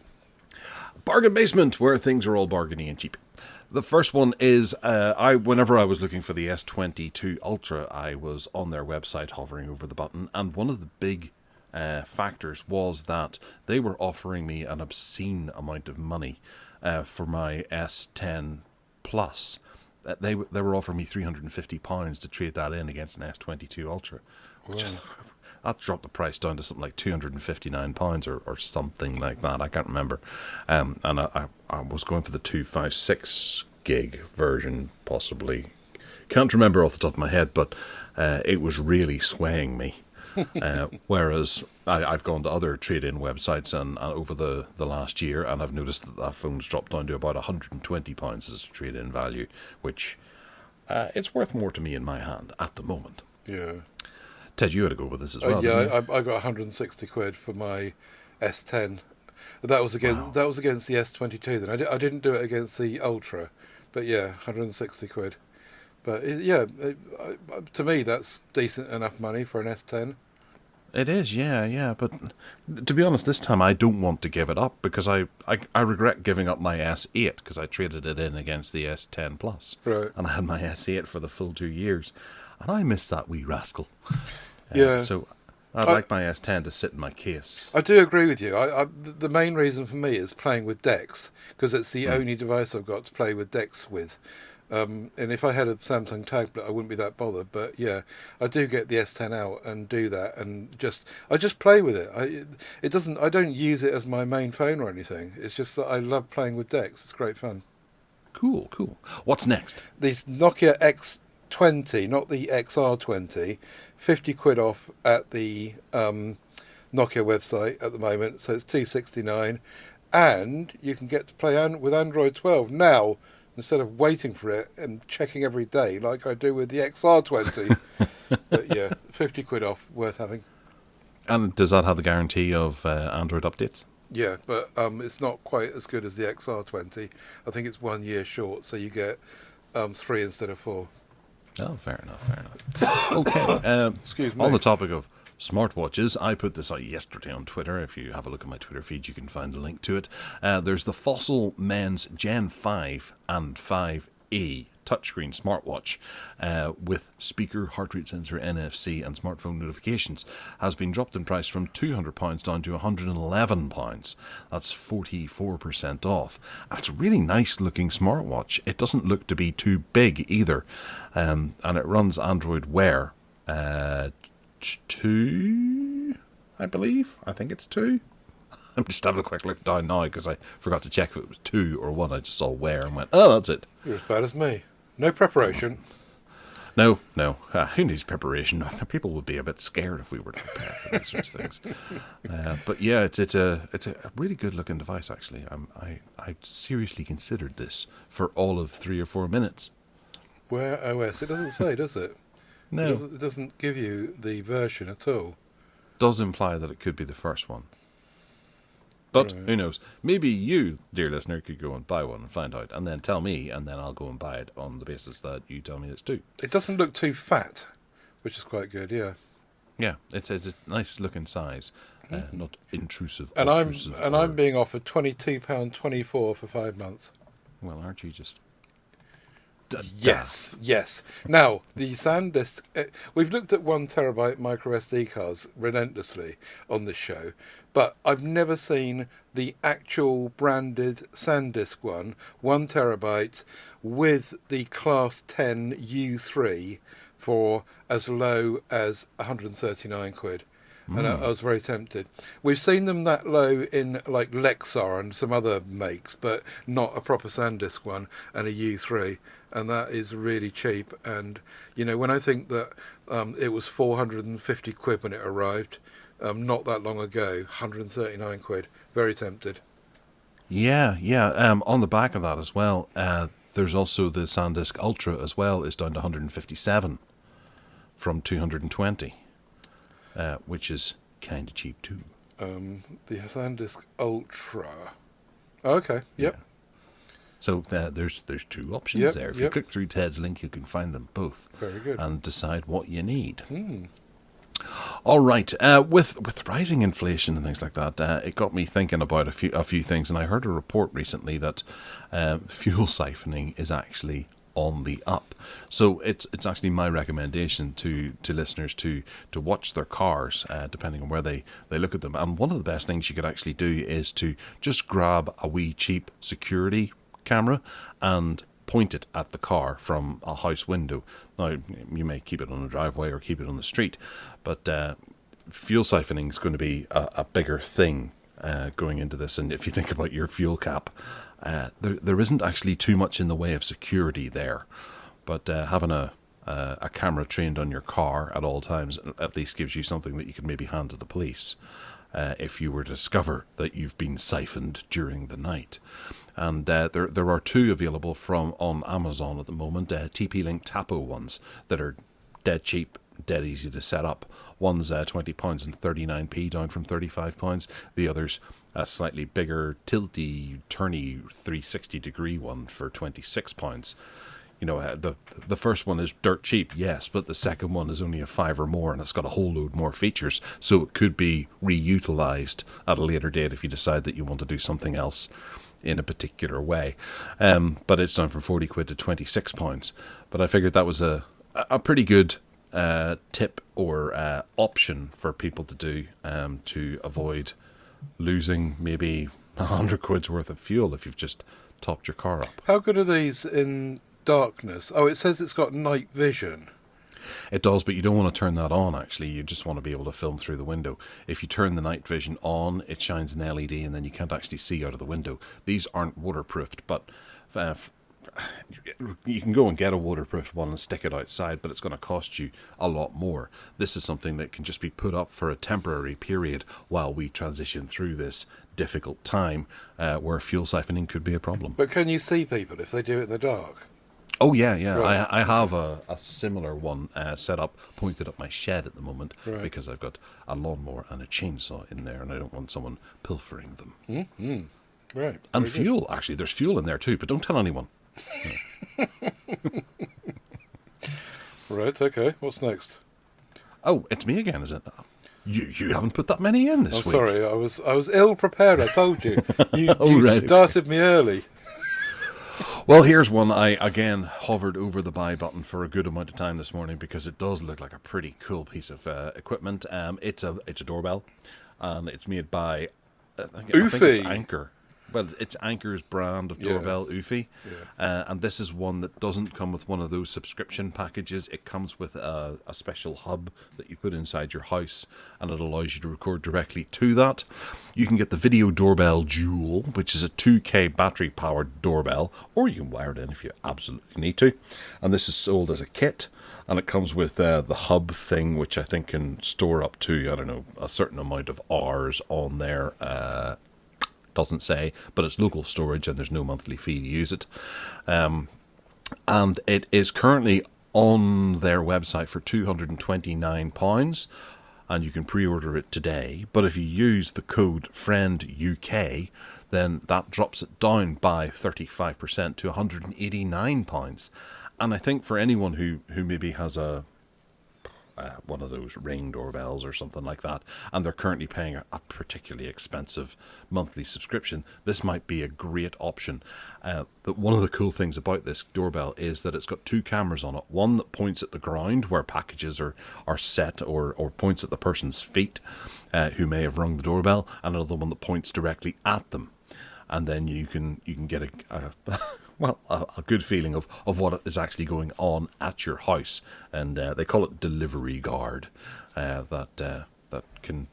Bargain Basement, where things are all bargainy and cheap. The first one is, whenever I was looking for the S22 Ultra, I was on their website hovering over the button, and one of the big factors was that they were offering me an obscene amount of money for my S10 Plus. They were offering me £350 to trade that in against an S22 Ultra, which that dropped the price down to something like £259 or something like that. I can't remember. And I was going for the 256 gig version, possibly. Can't remember off the top of my head, but it was really swaying me. Whereas I've gone to other trade-in websites and over the last year, and I've noticed that phone's dropped down to about £120 as a trade-in value, which it's worth more to me in my hand at the moment. Yeah. Ted, you had to go with this as well. I got 160 quid for my S10. That was against the S22. Then I didn't do it against the Ultra, but 160 quid. But to me that's decent enough money for an S10. It is, yeah. But to be honest, this time I don't want to give it up because I regret giving up my S8 because I traded it in against the S10 Plus. Right. And I had my S8 for the full 2 years. And I miss that wee rascal. So I'd like my S10 to sit in my case. I do agree with you. The main reason for me is playing with decks, because it's the only device I've got to play with decks with. And if I had a Samsung tablet, I wouldn't be that bothered. But I do get the S10 out and do that, and I just play with it. I don't use it as my main phone or anything. It's just that I love playing with decks. It's great fun. Cool. What's next? These Nokia X20, not the XR20, 50 quid off at the Nokia website at the moment. So it's $269, and you can get to play with Android 12 now, instead of waiting for it and checking every day like I do with the XR20. But 50 quid off, worth having. And does that have the guarantee of Android updates? Yeah, but it's not quite as good as the XR20. I think it's 1 year short, so you get 3 instead of 4. Oh, fair enough. Okay. Excuse me. On the topic of smartwatches, I put this out yesterday on Twitter. If you have a look at my Twitter feed, you can find a link to it. There's the Fossil Men's Gen 5 and 5e touchscreen smartwatch with speaker, heart rate sensor, NFC and smartphone notifications has been dropped in price from £200 down to £111. That's 44% off. And it's a really nice looking smartwatch. It doesn't look to be too big either, and it runs Android Wear 2, I believe. I think it's 2. I'm just having a quick look down now because I forgot to check if it was 2 or 1. I just saw Wear and went, oh, that's it. You're as bad as me. No preparation. No. Who needs preparation? People would be a bit scared if we were to prepare for these sorts of things. But it's a really good looking device actually. I seriously considered this for all of 3 or 4 minutes. Wear OS. It doesn't say, does it? No. It doesn't give you the version at all. Does imply that it could be the first one. But who knows? Maybe you, dear listener, could go and buy one and find out, and then tell me, and then I'll go and buy it on the basis that you tell me it's 2. It doesn't look too fat, which is quite good. Yeah. Yeah, it's a nice looking size, not intrusive. And I'm being offered £22.24 for 5 months. Well, aren't you just? Yes. Now, the SanDisk, we've looked at 1 terabyte micro SD cards relentlessly on this show, but I've never seen the actual branded SanDisk one, 1 terabyte, with the Class 10 U3 for as low as 139 quid. and I was very tempted. We've seen them that low in like Lexar and some other makes, but not a proper SanDisk one and a U3, and that is really cheap. And when I think that it was 450 quid when it arrived, not that long ago, 139 quid. Very tempted. Yeah, yeah. On the back of that as well, there's also the SanDisk Ultra as well, is down to 157 from 220, which is kind of cheap too. The SanDisk Ultra. Okay, yep. Yeah. So there's two options there. If you click through Ted's link, you can find them both. Very good. And decide what you need. All right. With rising inflation and things like that, it got me thinking about a few things. And I heard a report recently that fuel siphoning is actually on the up. So it's actually my recommendation to listeners to watch their cars, depending on where they look at them. And one of the best things you could actually do is to just grab a wee cheap security camera and point it at the car from a house window. Now, you may keep it on the driveway or keep it on the street, but fuel siphoning is going to be a bigger thing going into this. And if you think about your fuel cap, there isn't actually too much in the way of security there, but having a camera trained on your car at all times at least gives you something that you can maybe hand to the police if you were to discover that you've been siphoned during the night. And there are two available on Amazon at the moment, TP-Link Tapo ones that are dead cheap, dead easy to set up. One's £20 and 39p, down from £35. The other's a slightly bigger, tilty, turny 360-degree one for £26. The first one is dirt cheap, yes, but the second one is only a £5 or more, and it's got a whole load more features, so it could be reutilized at a later date if you decide that you want to do something else in a particular way. But it's down from 40 quid to £26. But I figured that was a pretty good tip or option for people to do to avoid losing maybe 100 quid's worth of fuel if you've just topped your car up. How good are these in darkness? Oh, it says it's got night vision. It does, but you don't want to turn that on, actually. You just want to be able to film through the window. If you turn the night vision on, it shines an LED, and then you can't actually see out of the window. These aren't waterproofed, but you can go and get a waterproof one and stick it outside, but it's going to cost you a lot more. This is something that can just be put up for a temporary period while we transition through this difficult time where fuel siphoning could be a problem. But can you see people if they do it in the dark? Oh, yeah, yeah. Right. I have a similar one set up, pointed at my shed at the moment, because I've got a lawnmower and a chainsaw in there, and I don't want someone pilfering them. Mm-hmm. Right. And fuel, actually. There's fuel in there, too, but don't tell anyone. Right, okay. What's next? Oh, it's me again, is it? You haven't put that many in this week. Sorry, I was ill prepared, I told you. You Right. started me early. Well, here's one. I, again, hovered over the buy button for a good amount of time this morning because it does look like a pretty cool piece of equipment. It's a doorbell, and it's made by, I think it's Anchor. Well, it's Anchor's brand of doorbell, Ufi. Yeah. And this is one that doesn't come with one of those subscription packages. It comes with a special hub that you put inside your house, and it allows you to record directly to that. You can get the Video Doorbell Dual, which is a 2K battery-powered doorbell, or you can wire it in if you absolutely need to. And this is sold as a kit, and it comes with the hub thing, which I think can store up to, I don't know, a certain amount of hours on there. Doesn't say, but it's local storage and there's no monthly fee to use it. And it is currently on their website for £229, and you can pre-order it today. But if you use the code FRIENDUK, then that drops it down by 35% to £189. And I think for anyone who maybe has one of those Ring doorbells or something like that, and they're currently paying a particularly expensive monthly subscription, this might be a great option. One of the cool things about this doorbell is that it's got two cameras on it. One that points at the ground where packages are set, or points at the person's feet who may have rung the doorbell, and another one that points directly at them. And then you can get a good feeling of what is actually going on at your house. And they call it Delivery Guard, that that can,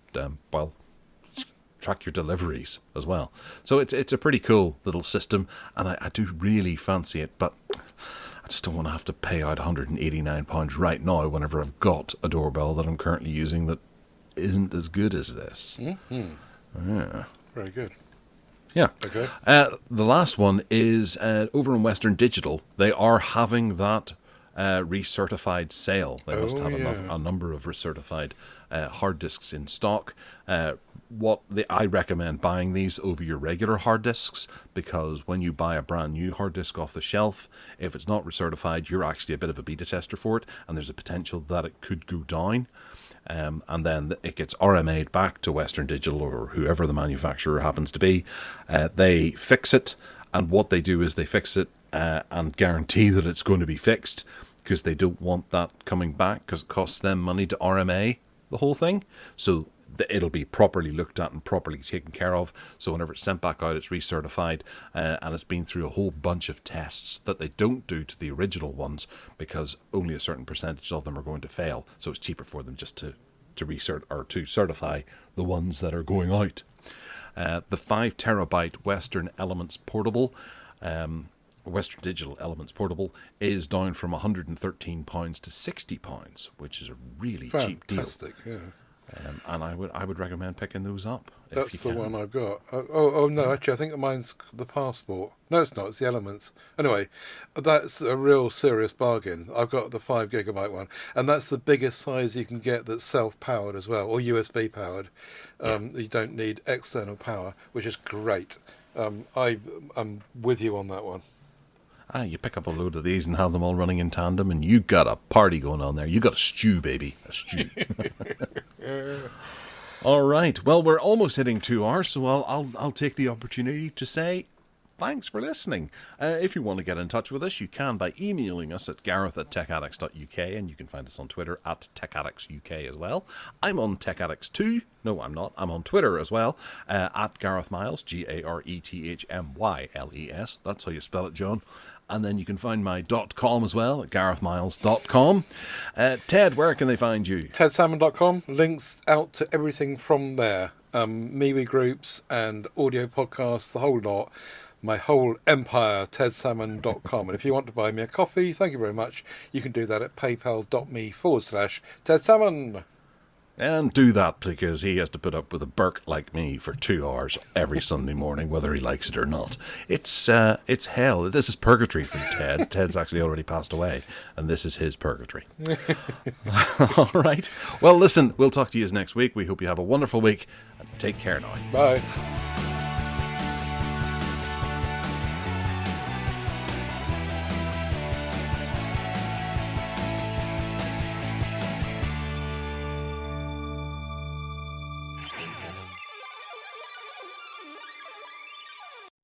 track your deliveries as well. So it's a pretty cool little system, and I do really fancy it, but I just don't want to have to pay out £189 right now whenever I've got a doorbell that I'm currently using that isn't as good as this. Mm-hmm. Yeah. Very good. Yeah. Okay. The last one is over in Western Digital. They are having that recertified sale. They must have a number of recertified hard disks in stock. I recommend buying these over your regular hard disks, because when you buy a brand new hard disk off the shelf, if it's not recertified, you're actually a bit of a beta tester for it, and there's a potential that it could go down. And then it gets RMA'd back to Western Digital or whoever the manufacturer happens to be. They fix it, and what they do is they fix it and guarantee that it's going to be fixed, because they don't want that coming back, because it costs them money to RMA the whole thing. So it'll be properly looked at and properly taken care of. So whenever it's sent back out, it's recertified, and it's been through a whole bunch of tests that they don't do to the original ones, because only a certain percentage of them are going to fail. So it's cheaper for them just to certify the ones that are going out. The 5 terabyte Western Elements Portable, Western Digital Elements Portable, is down from £113 to £60, which is a really cheap deal. Fantastic, yeah. And I would recommend picking those up. That's the one I've got. Oh no, actually I think mine's the Passport. No, it's not. It's the Elements. Anyway, that's a real serious bargain. I've got the 5 gigabyte one, and that's the biggest size you can get that's self-powered as well, or USB powered. You don't need external power, which is great. I'm with you on that one. You pick up a load of these and have them all running in tandem, and you got a party going on there. You got a stew, baby. A stew. All right. Well, we're almost hitting 2 hours, so I'll take the opportunity to say thanks for listening. If you want to get in touch with us, you can by emailing us at gareth@techaddicts.uk, and you can find us on Twitter at techaddictsuk as well. I'm on techaddicts2. No, I'm not. I'm on Twitter as well, at Gareth Miles, GarethMyles. That's how you spell it, John. And then you can find my .com as well at garethmiles.com. Ted, where can they find you? TedSalmon.com. Links out to everything from there. MeWe groups and audio podcasts, the whole lot. My whole empire, TedSalmon.com. And if you want to buy me a coffee, thank you very much. You can do that at paypal.me/TedSalmon. And do that, because he has to put up with a Burke like me for 2 hours every Sunday morning, whether he likes it or not. It's hell. This is purgatory for Ted. Ted's actually already passed away, and this is his purgatory. All right. Well, listen, we'll talk to you next week. We hope you have a wonderful week. Take care now. Bye.